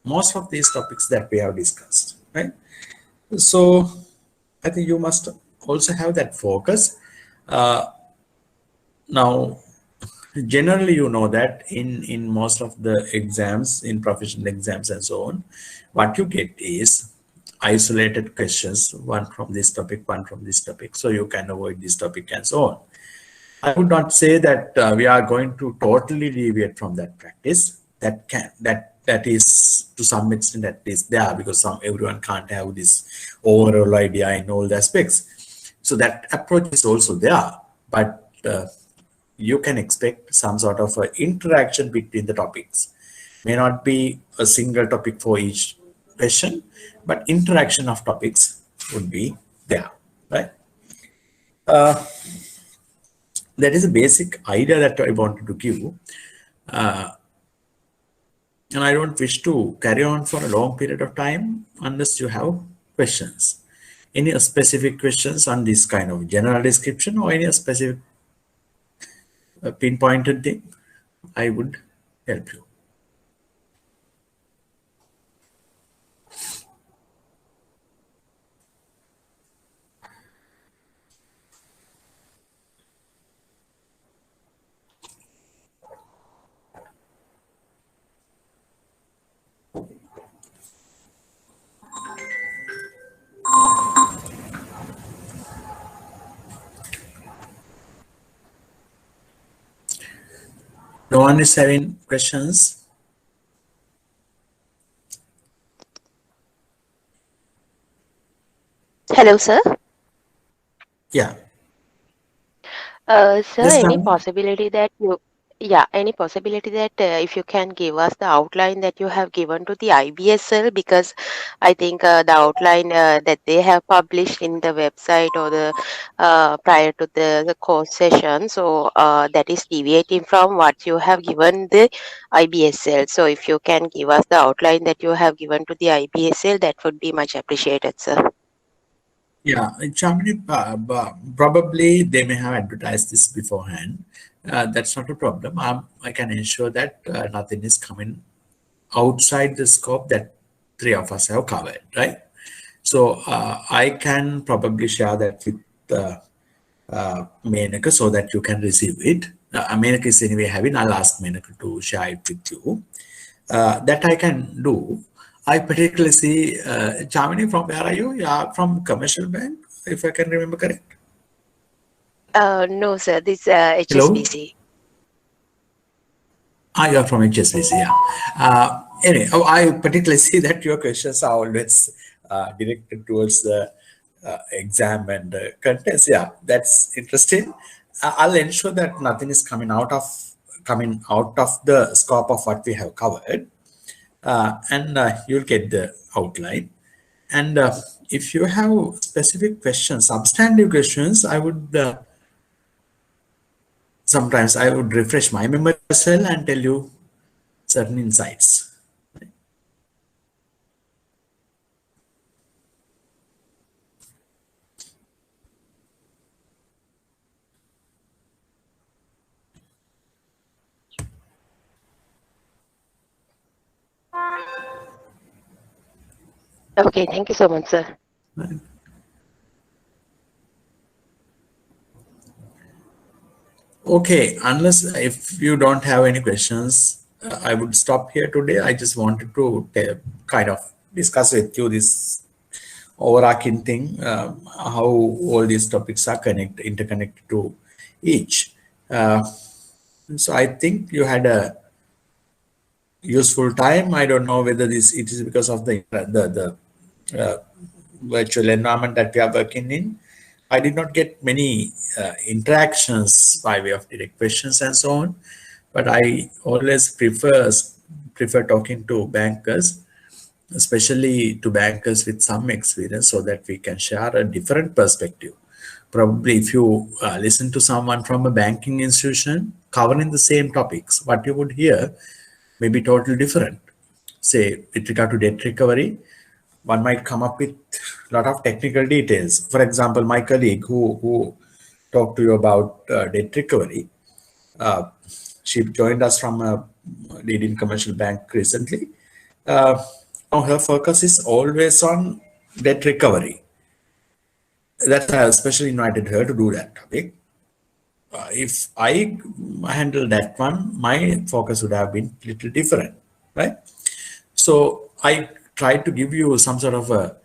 most of these topics that we have discussed. Right? So I think you must also have that focus. Now, generally, you know that in most of the exams, in professional exams and so on, what you get is isolated questions, one from this topic, one from this topic, so you can avoid this topic and so on. I would not say that we are going to totally deviate from that practice. That is to some extent at least there, because everyone can't have this overall idea in all the aspects. So that approach is also there, but you can expect some sort of interaction between the topics. May not be a single topic for each question, but interaction of topics would be there, right? That is a basic idea that I wanted to give. And I don't wish to carry on for a long period of time unless you have questions. Any specific questions on this kind of general description or any specific pinpointed thing, I would help you. No one is having questions? Hello, sir. Yeah. Sir, Yes, any ma'am. possibility that any possibility that if you can give us the outline that you have given to the IBSL, because I think the outline that they have published in the website or the prior to the course session, so that is deviating from what you have given the IBSL. So if you can give us the outline that you have given to the IBSL, that would be much appreciated, sir. Yeah, in Germany, probably they may have advertised this beforehand. That's not a problem. I can ensure that nothing is coming outside the scope that three of us have covered, right? So I can probably share that with Menaka so that you can receive it. Menaka is anyway having. I'll ask Menaka to share it with you. That I can do. I particularly see Chamini, from where are you? You are from commercial bank, if I can remember correct. No, sir, this Hello? HSBC. You are from HSBC, yeah. Anyway, I particularly see that your questions are always directed towards the exam and contents. Yeah, that's interesting. I'll ensure that nothing is coming out of the scope of what we have covered, and you'll get the outline. And if you have specific questions, substantive questions, I would sometimes refresh my memory as well and tell you certain insights. Okay, thank you so much, sir. Okay, unless if you don't have any questions, I would stop here today. I just wanted to kind of discuss with you this overarching thing, how all these topics are interconnected to each. Uh, so I think you had a useful time. I don't know whether it is because of the virtual environment that we are working in. I did not get many interactions by way of direct questions and so on, but I always prefer talking to bankers, especially to bankers with some experience, so that we can share a different perspective. Probably if you listen to someone from a banking institution covering the same topics, what you would hear may be totally different. Say, with regard to debt recovery, one might come up with a lot of technical details. For example, my colleague who talked to you about debt recovery, uh, she joined us from a leading commercial bank recently. Uh, Now her focus is always on debt recovery. That's why I especially invited her to do that topic. If I handle that one, my focus would have been a little different, right? So I tried to give you some sort of a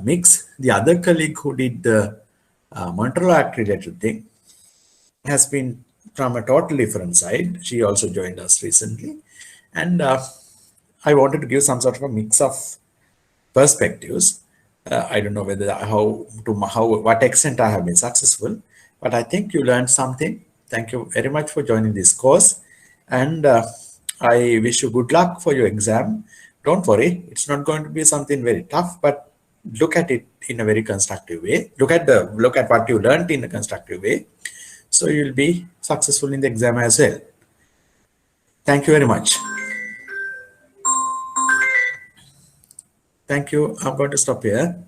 mix. The other colleague who did the Montreal Act related thing has been from a totally different side. She also joined us recently. And I wanted to give some sort of a mix of perspectives. I don't know whether how what extent I have been successful, but I think you learned something. Thank you very much for joining this course, and I wish you good luck for your exam. Don't worry, it's not going to be something very tough, but look at it in a very constructive way. Look at what you learned in a constructive way, so you'll be successful in the exam as well. Thank you very much. Thank you. I'm going to stop here.